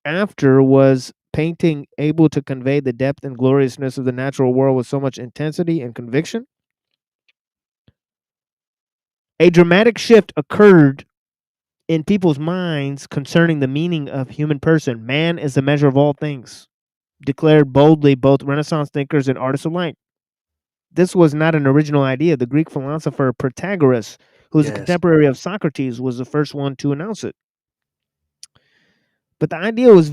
after was painting able to convey the depth and gloriousness of the natural world with so much intensity and conviction. A dramatic shift occurred in people's minds concerning the meaning of human person. Man is the measure of all things, declared boldly both Renaissance thinkers and artists alike. This was not an original idea. The Greek philosopher Protagoras, who was a Yes. contemporary of Socrates, was the first one to announce it. But the idea was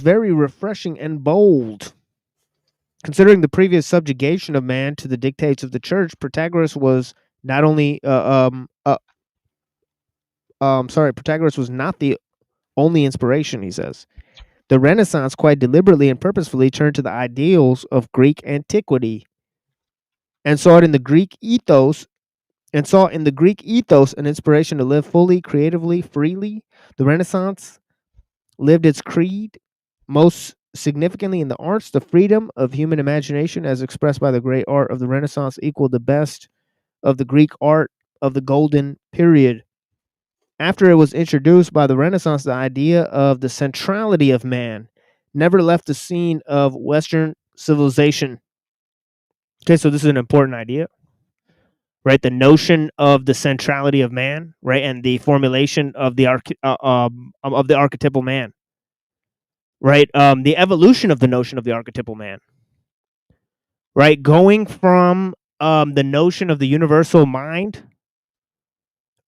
very refreshing and bold. Considering the previous subjugation of man to the dictates of the church, Protagoras was not only Protagoras was not the only inspiration, he says. The Renaissance quite deliberately and purposefully turned to the ideals of Greek antiquity and saw in the Greek ethos an inspiration to live fully, creatively, freely. The Renaissance lived its creed most significantly in the arts. The freedom of human imagination, as expressed by the great art of the Renaissance, equaled the best of the Greek art of the Golden Period. After it was introduced by the Renaissance, the idea of the centrality of man never left the scene of Western civilization. Okay, so this is an important idea, right? The notion of the centrality of man, right, and the formulation of the archetypal man, right? The evolution of the notion of the archetypal man, right? Going from the notion of the universal mind,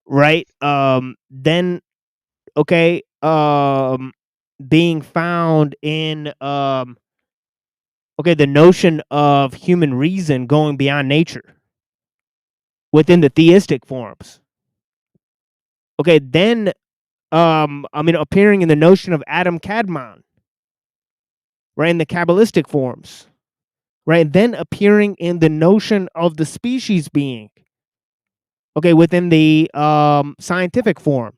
right? Then okay, being found in okay, the notion of human reason going beyond nature within the theistic forms. Okay, then appearing in the notion of Adam Kadmon, right, in the Kabbalistic forms, right, then appearing in the notion of the species being, okay, within the scientific form,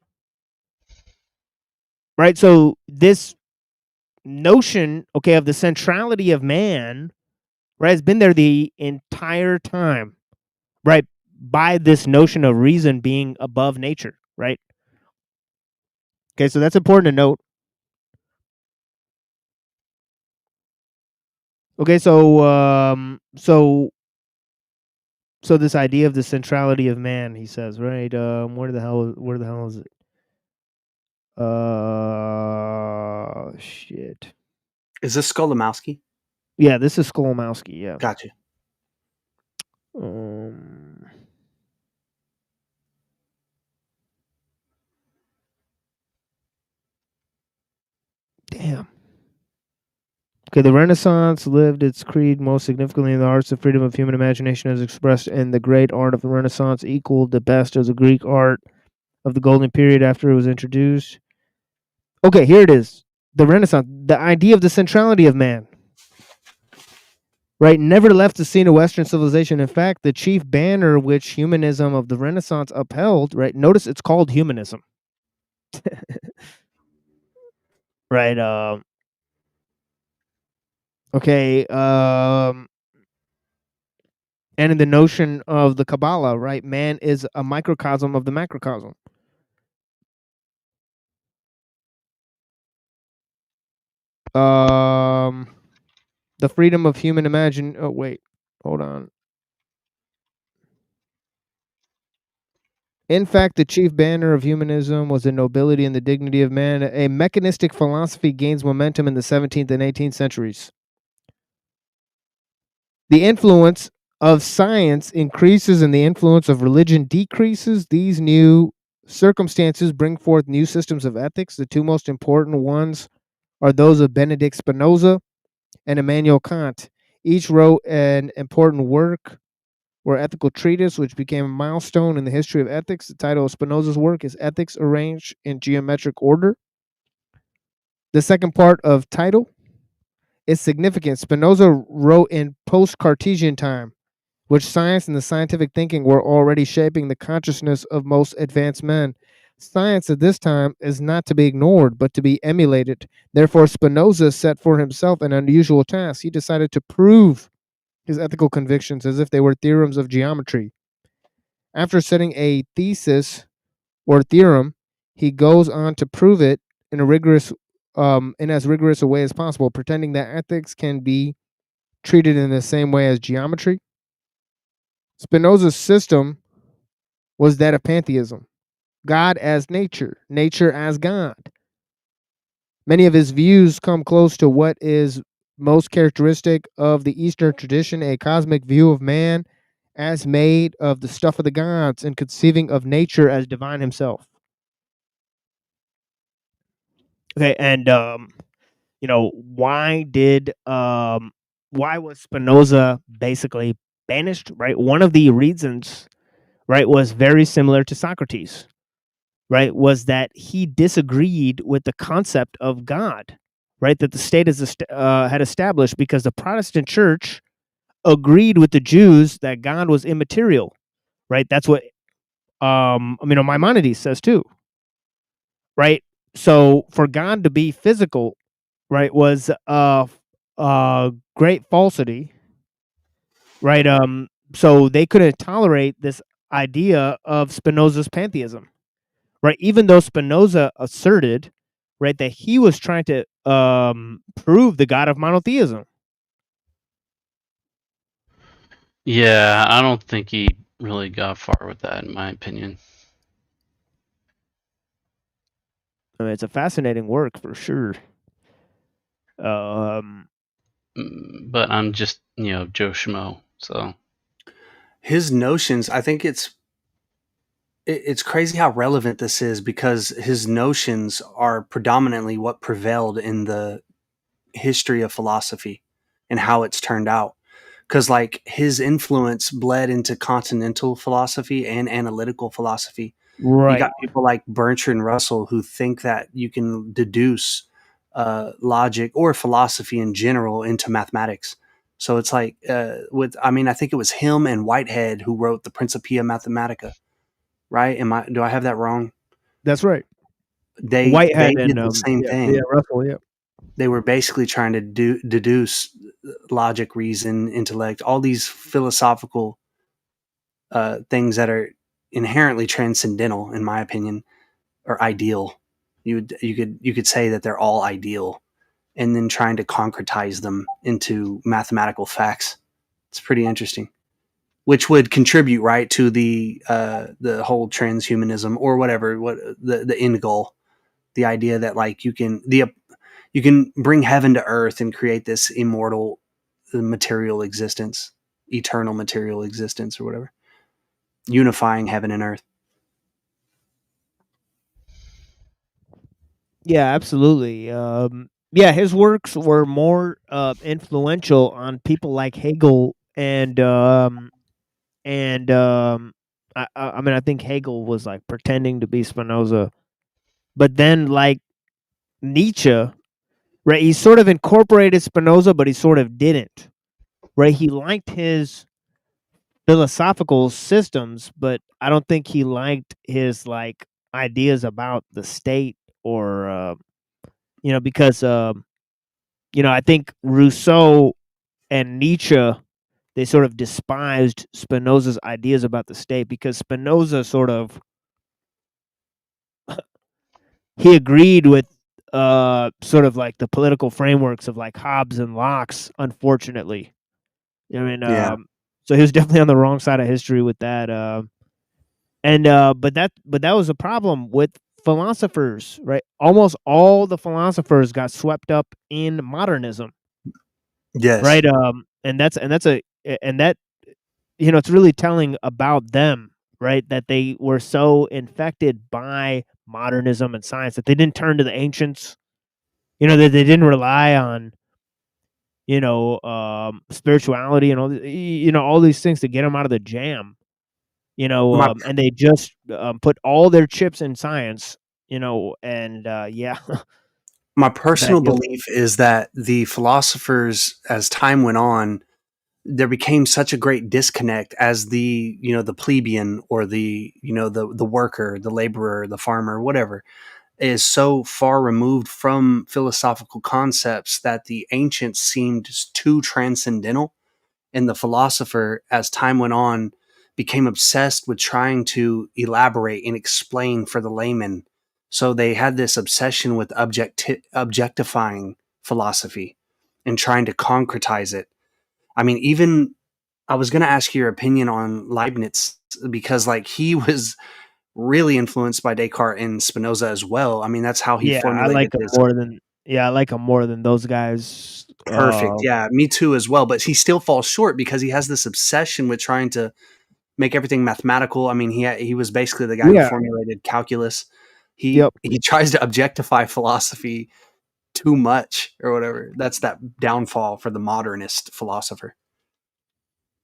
right? So this notion, okay, of the centrality of man, right, has been there the entire time, right, by this notion of reason being above nature, right? Okay, so that's important to note. Okay, so this idea of the centrality of man, he says, right? Where the hell is it? Shit. Is this Skolomowski? Yeah, this is Skolomowski. Yeah. Gotcha. Damn. Okay, the Renaissance lived its creed most significantly in the arts of freedom of human imagination as expressed in the great art of the Renaissance, equaled the best of the Greek art of the Golden Period after it was introduced. Okay, here it is. The Renaissance, the idea of the centrality of man, right, never left the scene of Western civilization. In fact, the chief banner which humanism of the Renaissance upheld, right, notice it's called humanism. Right, okay, and in the notion of the Kabbalah, right, man is a microcosm of the macrocosm. The freedom of human imagine. Oh wait, hold on. In fact, the chief banner of humanism was the nobility and the dignity of man. A mechanistic philosophy gains momentum in the 17th and 18th centuries. The influence of science increases and the influence of religion decreases. These new circumstances bring forth new systems of ethics. The two most important ones are those of Benedict Spinoza and Immanuel Kant. Each wrote an important work or ethical treatise, which became a milestone in the history of ethics. The title of Spinoza's work is Ethics Arranged in Geometric Order. The second part of title is significant. Spinoza wrote in post-Cartesian time, which science and the scientific thinking were already shaping the consciousness of most advanced men. Science at this time is not to be ignored, but to be emulated. Therefore, Spinoza set for himself an unusual task. He decided to prove his ethical convictions as if they were theorems of geometry. After setting a thesis or theorem, he goes on to prove it in as rigorous a way as possible, pretending that ethics can be treated in the same way as geometry. Spinoza's system was that of pantheism, God as nature, nature as God. Many of his views come close to what is most characteristic of the Eastern tradition, a cosmic view of man as made of the stuff of the gods and conceiving of nature as divine himself. Okay, and why was Spinoza basically banished, right? One of the reasons, right, was very similar to Socrates, right? Was that he disagreed with the concept of God, right? That the state had established because the Protestant church agreed with the Jews that God was immaterial, right? That's what Maimonides says too, right? So for God to be physical, right, was great falsity, right? So they couldn't tolerate this idea of Spinoza's pantheism, right? Even though Spinoza asserted, right, that he was trying to prove the God of monotheism. Yeah, I don't think he really got far with that, in my opinion. I mean, it's a fascinating work for sure. But I'm just, Joe Schmo, so His notions, I think it's crazy how relevant this is because his notions are predominantly what prevailed in the history of philosophy and how it's turned out. Because like his influence bled into continental philosophy and analytical philosophy. You Right. got people like Bertrand Russell who think that you can deduce logic or philosophy in general into mathematics. So it's like I think it was him and Whitehead who wrote the Principia Mathematica, right? Do I have that wrong? That's right. They Whitehead and did the same yeah, thing. Russell, yeah. They were basically trying to deduce logic, reason, intellect, all these philosophical things that are inherently transcendental, in my opinion, or ideal. You could say that they're all ideal, and then trying to concretize them into mathematical facts. It's pretty interesting, which would contribute right to the whole transhumanism or whatever what the end goal, the idea that like you can bring heaven to earth and create this immortal material existence, eternal material existence, or whatever, unifying heaven and earth. Yeah, absolutely. Yeah, his works were more influential on people like Hegel and I mean I think Hegel was like pretending to be Spinoza, but then like Nietzsche, right? He sort of incorporated Spinoza, but he sort of didn't, right? He liked his philosophical systems, but I don't think he liked his like ideas about the state or because I think Rousseau and Nietzsche, they sort of despised Spinoza's ideas about the state because Spinoza sort of he agreed with sort of like the political frameworks of like Hobbes and Locke's, unfortunately. I mean, Yeah. so he was definitely on the wrong side of history with that. But that was a problem with philosophers, right? Almost all the philosophers got swept up in modernism, Yes. right? And that it's really telling about them, right? That they were so infected by modernism and science that they didn't turn to the ancients. That they didn't rely on spirituality and all these things to get them out of the jam. My And they just put all their chips in science. And yeah, my bad personal deal. belief is that the philosophers, as time went on, there became such a great disconnect as the plebeian or the worker, the laborer, the farmer, whatever, is so far removed from philosophical concepts that the ancients seemed too transcendental, and the philosopher, as time went on, became obsessed with trying to elaborate and explain for the layman. So they had this obsession with objectifying philosophy and trying to concretize it. I mean, even I was going to ask your opinion on Leibniz because, like, he was really influenced by Descartes and Spinoza as well. I mean, that's how he Yeah, I formulated like him his more than those guys. perfect. Yeah, me too as well. But he still falls short because he has this obsession with trying to make everything mathematical. I mean, he was basically the guy who Yeah. formulated calculus. He Yep. he tries to objectify philosophy too much or whatever. That's that downfall for the modernist philosopher.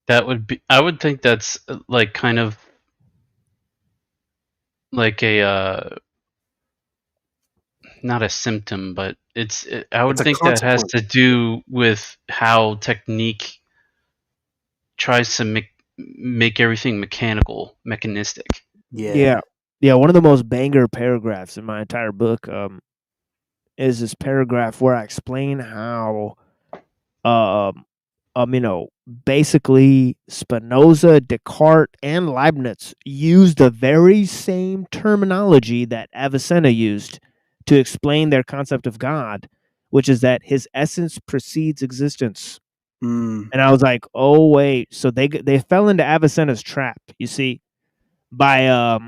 That would be. I would think that's like kind of like a not a symptom, but I It's would a think that has consequence. to do with how technique tries to make everything mechanistic. Yeah. Yeah. Yeah, one of the most banger paragraphs in my entire book is this paragraph where I explain how um basically Spinoza, Descartes, and Leibniz used the very same terminology that Avicenna used to explain their concept of God, which is that his essence precedes existence. Mm, And I was like, "Oh wait, so they fell into Avicenna's trap, you see, by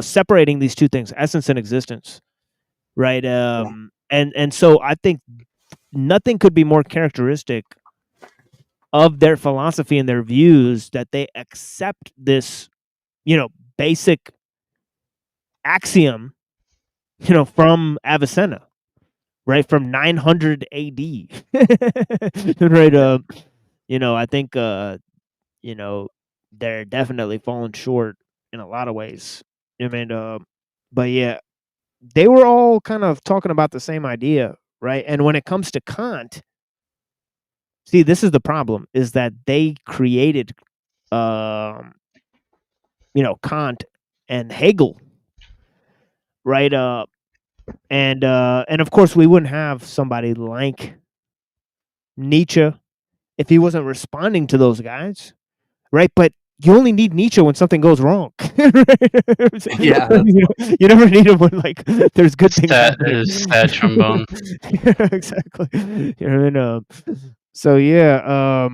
separating these two things, essence and existence, right? yeah. And so I think nothing could be more characteristic of their philosophy and their views that they accept this, basic axiom, from Avicenna, right, from 900 AD, right? I think they're definitely falling short in a lot of ways. I mean, but yeah, they were all kind of talking about the same idea, right? And when it comes to Kant, see, this is the problem: is that they created, Kant and Hegel, right? And of course, we wouldn't have somebody like Nietzsche if he wasn't responding to those guys, right? But you only need Nietzsche when something goes wrong. Yeah, You never need him when there's good things Sad happening. is sad trombone. Yeah, exactly. You know what I mean? So yeah,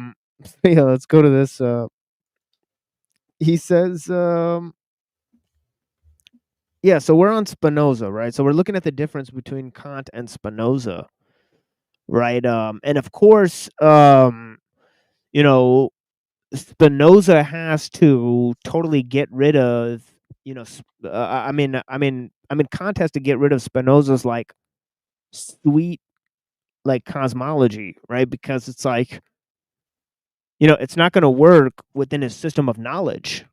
yeah. Let's go to this. He says, yeah. So we're on Spinoza, right? So we're looking at the difference between Kant and Spinoza, right? And of course, you know, Spinoza has to totally get rid of, Kant has to get rid of Spinoza's sweet cosmology, right? Because it's it's not going to work within his system of knowledge,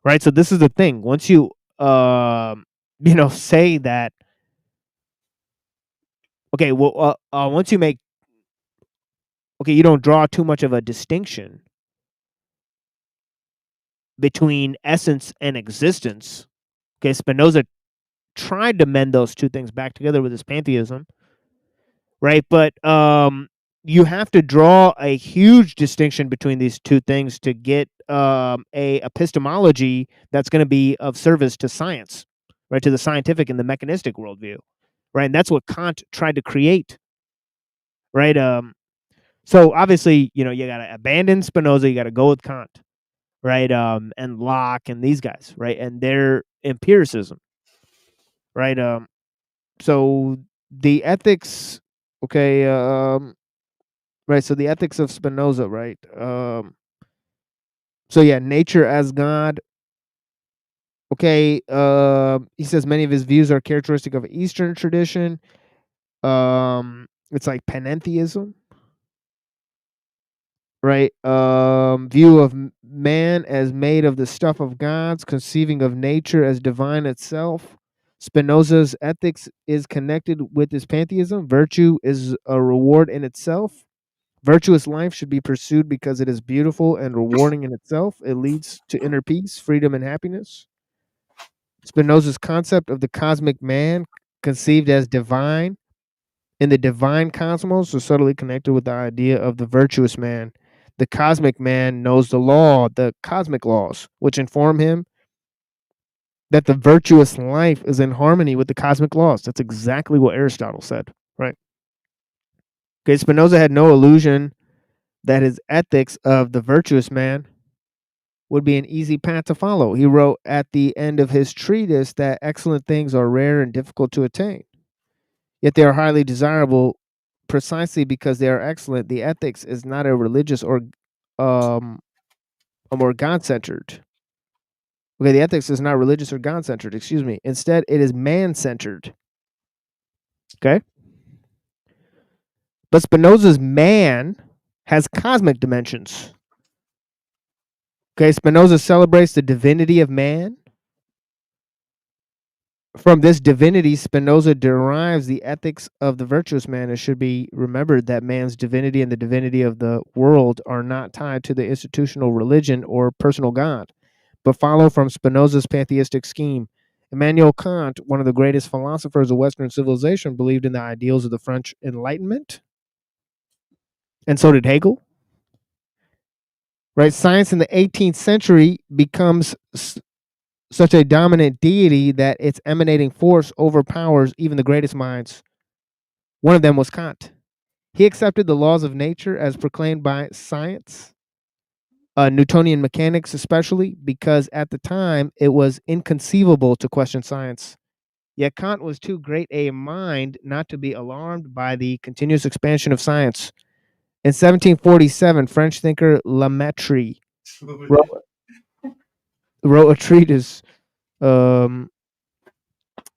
right? So this is the thing. Once you, say that, okay, well, once you make, okay, you don't draw too much of a distinction between essence and existence. Okay, Spinoza tried to mend those two things back together with his pantheism, right? But you have to draw a huge distinction between these two things to get a epistemology that's going to be of service to science, right? To the scientific and the mechanistic worldview, right? And that's what Kant tried to create, right? So obviously, you got to abandon Spinoza, you got to go with Kant, right? And Locke and these guys, right? And their empiricism, right? So the ethics, okay, right. So the ethics of Spinoza, right? So yeah, nature as God. Okay, he says many of his views are characteristic of Eastern tradition. It's like panentheism, right? View of man as made of the stuff of gods, conceiving of nature as divine itself. Spinoza's ethics is connected with his pantheism. Virtue is a reward in itself. Virtuous life should be pursued because it is beautiful and rewarding in itself. It leads to inner peace, freedom, and happiness. Spinoza's concept of the cosmic man, conceived as divine in the divine cosmos, is subtly connected with the idea of the virtuous man. The cosmic man knows the law, the cosmic laws, which inform him that the virtuous life is in harmony with the cosmic laws. That's exactly what Aristotle said, right? Okay, Spinoza had no illusion that his ethics of the virtuous man would be an easy path to follow. He wrote at the end of his treatise that excellent things are rare and difficult to attain, yet they are highly desirable precisely because they are excellent. The ethics is not a religious or more God-centered. Okay, the ethics is not religious or God-centered, excuse me. Instead, it is man-centered. Okay? But Spinoza's man has cosmic dimensions. Okay, Spinoza celebrates the divinity of man. From this divinity, Spinoza derives the ethics of the virtuous man. It should be remembered that man's divinity and the divinity of the world are not tied to the institutional religion or personal God, but follow from Spinoza's pantheistic scheme. Immanuel Kant, one of the greatest philosophers of Western civilization, believed in the ideals of the French Enlightenment, and so did Hegel. Right? Science in the 18th century becomes such a dominant deity that its emanating force overpowers even the greatest minds. One of them was Kant. He accepted the laws of nature as proclaimed by science, Newtonian mechanics especially, because at the time it was inconceivable to question science. Yet Kant was too great a mind not to be alarmed by the continuous expansion of science. In 1747, French thinker Lamettrie wrote a treatise,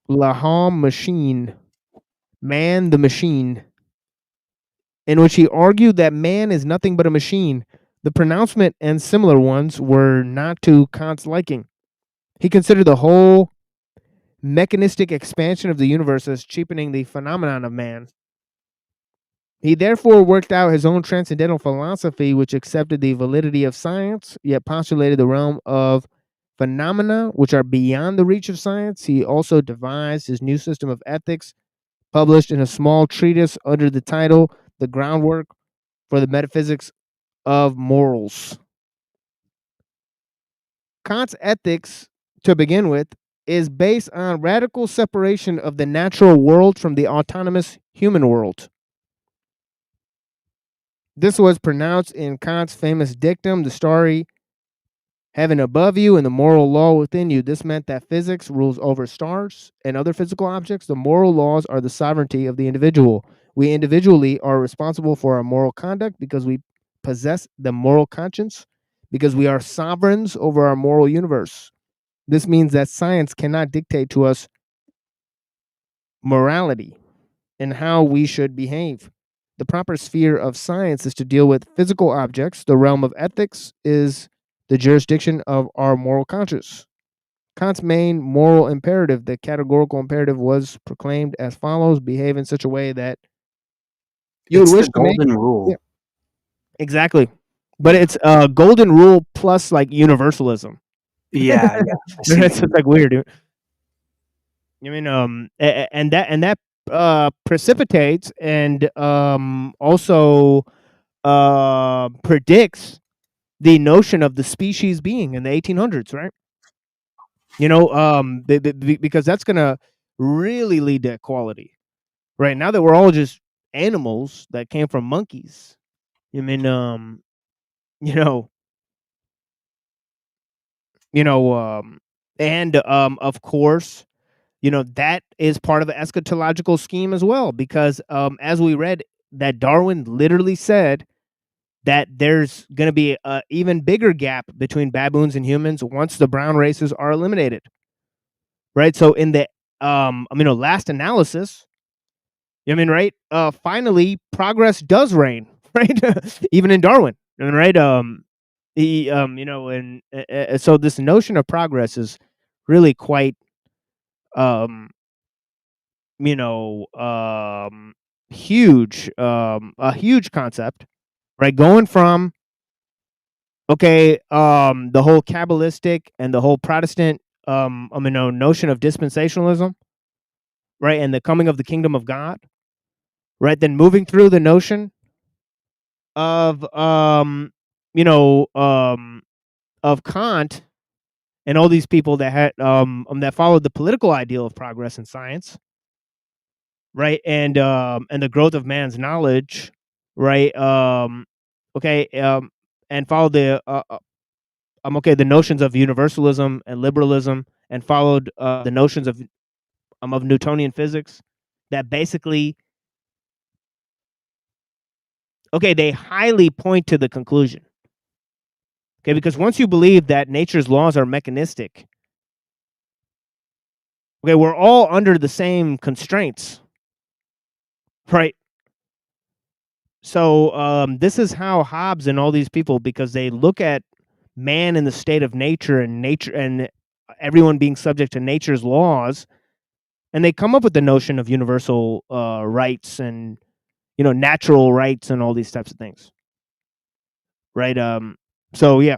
Laham Machine, Man the Machine, in which he argued that man is nothing but a machine. The pronouncement and similar ones were not to Kant's liking. He considered the whole mechanistic expansion of the universe as cheapening the phenomenon of man. He therefore worked out his own transcendental philosophy, which accepted the validity of science, yet postulated the realm of phenomena which are beyond the reach of science. He also devised his new system of ethics, published in a small treatise under the title The Groundwork for the Metaphysics of Morals. Kant's ethics, to begin with, is based on radical separation of the natural world from the autonomous human world. This was pronounced in Kant's famous dictum, the starry heaven above you and the moral law within you. This meant that physics rules over stars and other physical objects. The moral laws are the sovereignty of the individual. We individually are responsible for our moral conduct because we possess the moral conscience, because we are sovereigns over our moral universe. This means that science cannot dictate to us morality and how we should behave. The proper sphere of science is to deal with physical objects. The realm of ethics is the jurisdiction of our moral conscience. Kant's main moral imperative, the categorical imperative, was proclaimed as follows: behave in such a way that you would It's wish the to make. golden rule. Yeah, exactly. But it's a golden rule plus like universalism. Yeah, yeah. I see. It's like weird, dude. I mean, and that precipitates and also predicts the notion of the species being in the 1800s, right? You know, because that's gonna really lead to equality, right? Now that we're all just animals that came from monkeys, I mean, you know, and of course, that is part of the eschatological scheme as well, because as we read, that Darwin literally said that there's going to be an even bigger gap between baboons and humans once the brown races are eliminated, right? So in the last analysis, right? Finally, progress does reign, right? Even in Darwin, right? He, and so this notion of progress is really quite, um, huge, a huge concept, right? Going from the whole Kabbalistic and the whole Protestant, notion of dispensationalism, right, and the coming of the kingdom of God, right? Then moving through the notion of of Kant and all these people that had that followed the political ideal of progress in science, right, and the growth of man's knowledge, right, and followed the notions of universalism and liberalism, and followed the notions of Newtonian physics, that basically they highly point to the conclusion. Okay, because once you believe that nature's laws are mechanistic, we're all under the same constraints, right? So this is how Hobbes and all these people, because they look at man in the state of nature and everyone being subject to nature's laws, and they come up with the notion of universal rights and natural rights and all these types of things, right? So yeah,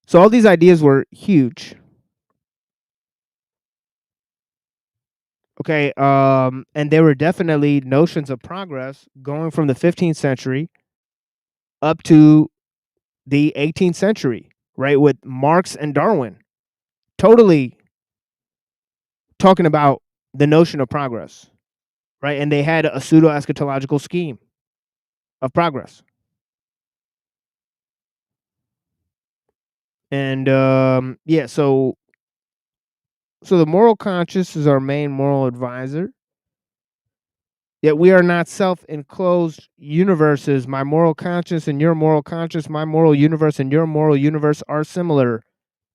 so all these ideas were huge. Okay, and there were definitely notions of progress going from the 15th century up to the 18th century, right? With Marx and Darwin totally talking about the notion of progress, right? And they had a pseudo eschatological scheme of progress. And so the moral conscience is our main moral advisor. Yet we are not self-enclosed universes. My moral conscience and your moral conscience, my moral universe and your moral universe are similar.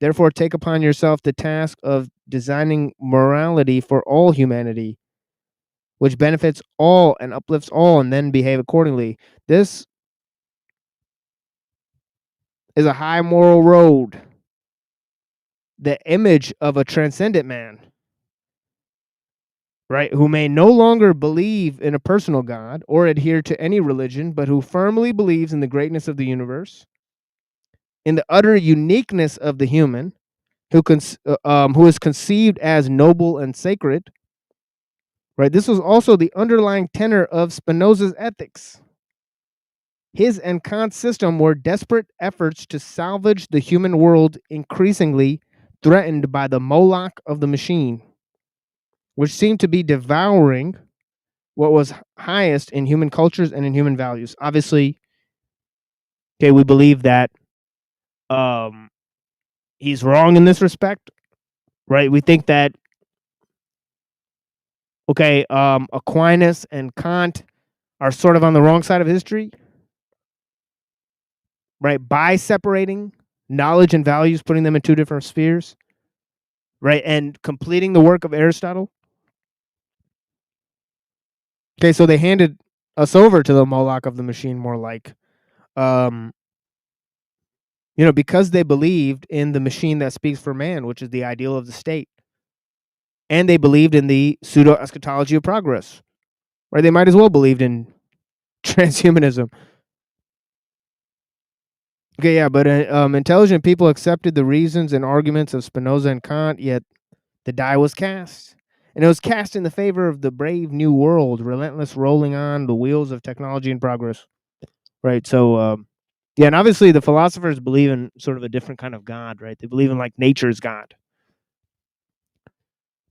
Therefore, take upon yourself the task of designing morality for all humanity, which benefits all and uplifts all, and then behave accordingly. This is a high moral road, the image of a transcendent man, right, who may no longer believe in a personal God or adhere to any religion, but who firmly believes in the greatness of the universe, in the utter uniqueness of the human, who is conceived as noble and sacred. Right, this was also the underlying tenor of Spinoza's ethics. His and Kant's system were desperate efforts to salvage the human world, increasingly threatened by the Moloch of the machine, which seemed to be devouring what was highest in human cultures and in human values. Obviously, okay, we believe that he's wrong in this respect, right? We think that, okay, Aquinas and Kant are sort of on the wrong side of history, right? By separating knowledge and values, putting them in two different spheres, right? And completing the work of Aristotle. Okay, so they handed us over to the Moloch of the machine, more like, because they believed in the machine that speaks for man, which is the ideal of the state. And they believed in the pseudo eschatology of progress, right? They might as well believed in transhumanism. Okay, yeah, but intelligent people accepted the reasons and arguments of Spinoza and Kant, yet the die was cast. And it was cast in the favor of the brave new world, relentless rolling on the wheels of technology and progress. Right. So, yeah, and obviously the philosophers believe in sort of a different kind of God, right? They believe in like nature's God.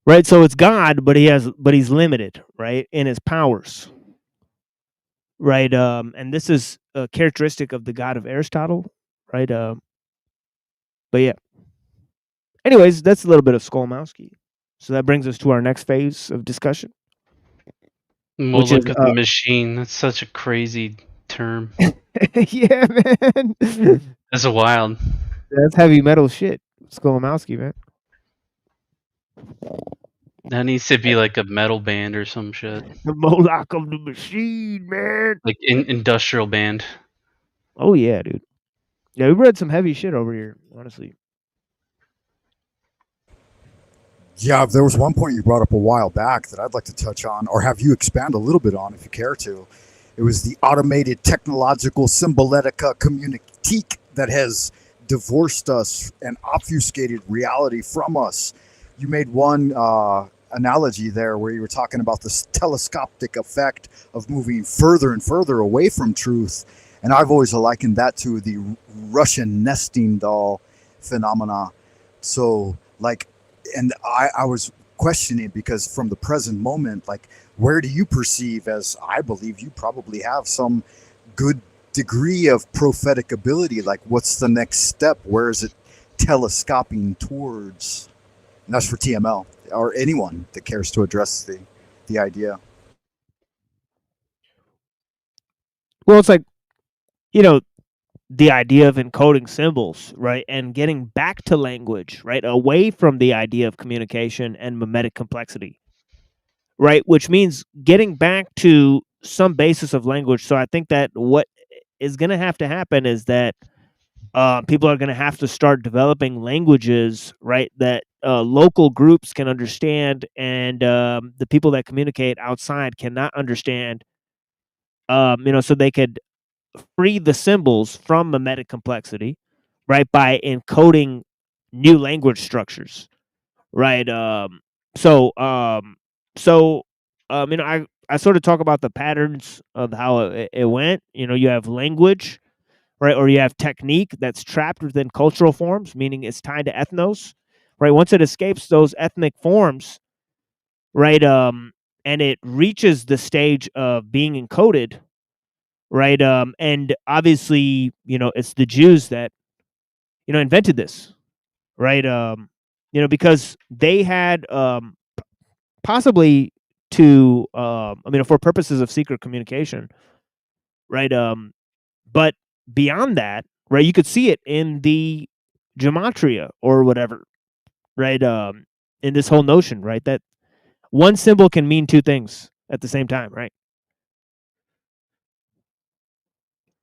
Right. So it's God, but he's limited, right, in his powers. Right. And this is a characteristic of the God of Aristotle, right? But yeah. Anyways, that's a little bit of Skolmowski. So that brings us to our next phase of discussion. Well, Which is, look at the machine. That's such a crazy term. yeah, man. That's wild. That's heavy metal shit. Skolmowski, man. That needs to be like a metal band or some shit. The Moloch of the machine, man. Like industrial band. Oh yeah, dude. Yeah, we read some heavy shit over here, honestly. Yeah, there was one point you brought up a while back that I'd like to touch on, or have you expand a little bit on if you care to. It was the automated technological symboletica communitique that has divorced us and obfuscated reality from us. You made one analogy there where you were talking about this telescopic effect of moving further and further away from truth. And I've always likened that to the Russian nesting doll phenomena. So, like, and I was questioning because from the present moment, like, where do you perceive, as I believe you probably have some good degree of prophetic ability, like what's the next step? Where is it telescoping towards? And that's for TML or anyone that cares to address the idea. Well, it's like, the idea of encoding symbols, right? And getting back to language, right? Away from the idea of communication and mimetic complexity, right? Which means getting back to some basis of language. So I think that what is going to have to happen is that people are going to have to start developing languages, right? That local groups can understand, and the people that communicate outside cannot understand. So they could free the symbols from mimetic complexity, right, by encoding new language structures, right? I sort of talk about the patterns of how it went. You have language, right, or you have technique that's trapped within cultural forms, meaning it's tied to ethnos, right? Once it escapes those ethnic forms, right, and it reaches the stage of being encoded, right? And obviously, it's the Jews that invented this, right? Because they had possibly to, for purposes of secret communication, right? But beyond that, right, you could see it in the gematria or whatever, right? In this whole notion, right, that one symbol can mean two things at the same time, right?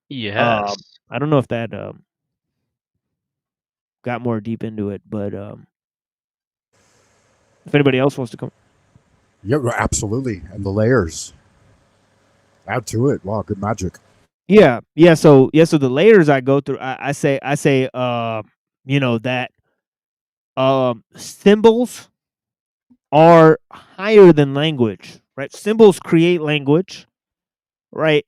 Yes. I don't know if that got more deep into it, but if anybody else wants to come. Yeah, absolutely. And the layers. Add to it. Wow, good magic. Yeah. So the layers I go through, I say, you know, that symbols are higher than language, right? Symbols create language, right?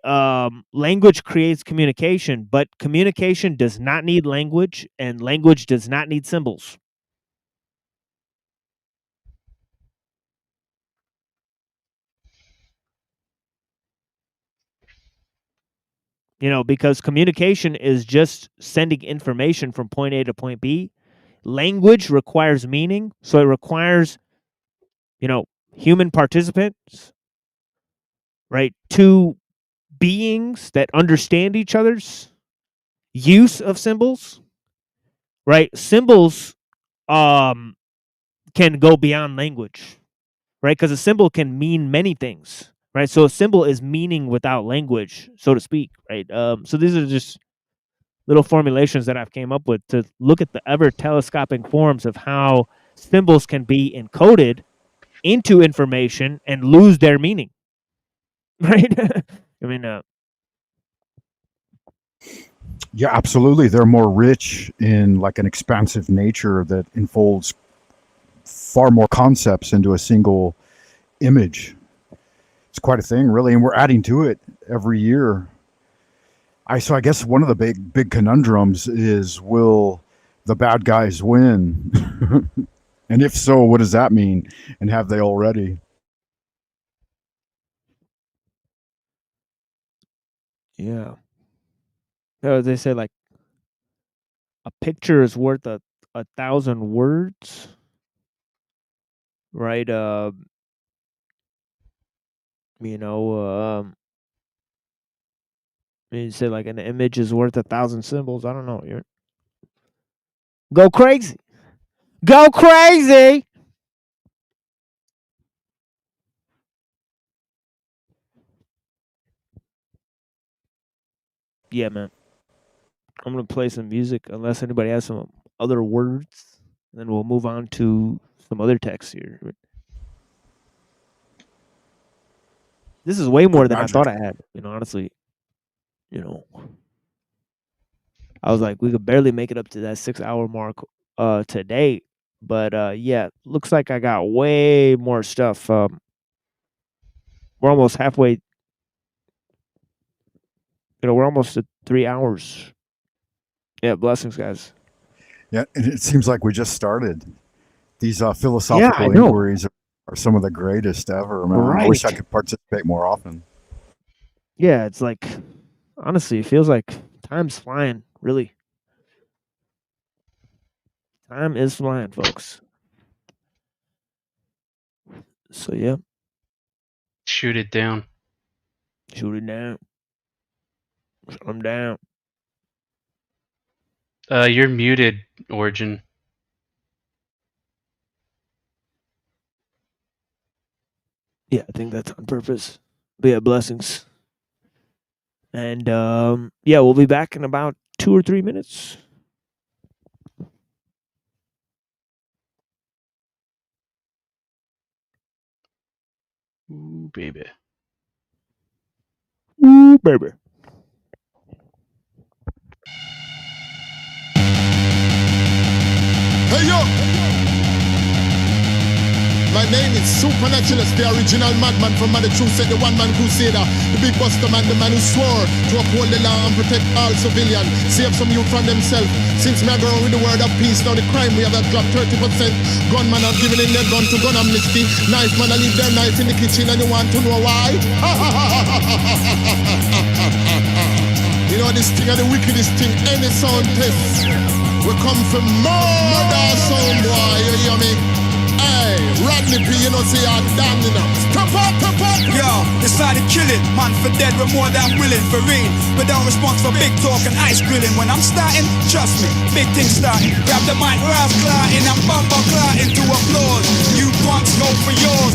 Language creates communication, but communication does not need language, and language does not need symbols. You know, because communication is just sending information from point A to point B. Language requires meaning, so it requires, you know, human participants, right? Two beings that understand each other's use of symbols, right? Symbols can go beyond language, right? Because a symbol can mean many things, right? So a symbol is meaning without language, so to speak, right? So these are just little formulations that I've came up with to look at the ever telescopic forms of how symbols can be encoded into information and lose their meaning, right? I mean, Yeah, absolutely. They're more rich in like an expansive nature that unfolds far more concepts into a single image. It's quite a thing, really, and we're adding to it every year. So I guess one of the big conundrums is, will the bad guys win? And if so, what does that mean? And have they already? yeah. They say like a picture is worth a 1,000 words, right? You know, you say like an image is worth 1,000 symbols. I don't know. Go crazy. Go crazy. Yeah, man. I'm gonna play some music unless anybody has some other words, and then we'll move on to some other texts here. This is way more Good than I magic. thought I had. You know, honestly, you know, I was like, we could barely make it up to that 6-hour mark today, but yeah, looks like I got way more stuff. We're almost halfway. You know, we're almost at 3 hours. Yeah, blessings, guys. Yeah, and it seems like we just started. These Yeah, I philosophical know. inquiries are some of the greatest ever, man. I wish I Right. could participate more often. Yeah, it's like, honestly, it feels like time's flying, really. Time is flying, folks. So, yeah, Shoot it down. shoot it down. Shut 'em down. You're muted, Origin. Yeah, I think that's on purpose. But yeah, blessings. And yeah, we'll be back in about 2 or 3 minutes. Ooh, baby. Ooh, baby. Hey yo! My name is Supernaturalist, the original madman from Massachusetts, the one-man crusader, the big buster man, the man who swore to uphold the law and protect all civilians, save some youth from themselves. Since me I go with the word of peace, now the crime we have dropped 30%. Gunman are giving in their gun to gun amnesty. Knife man I leave their knife in the kitchen, and you want to know why? You know this thing and the wickedest thing, any sound test. We come from murder sound, boy, you hear me? Hey, Rodney P, you know, see I'm done, you know. Top up. Yo, decided kill it. Man for dead, we're more than willing for real. But don't respond for big talk and ice grilling. When I'm starting, trust me, big things starting. Grab the mic, Ralph clotting and bumper clotting to applause. You punks go for yours.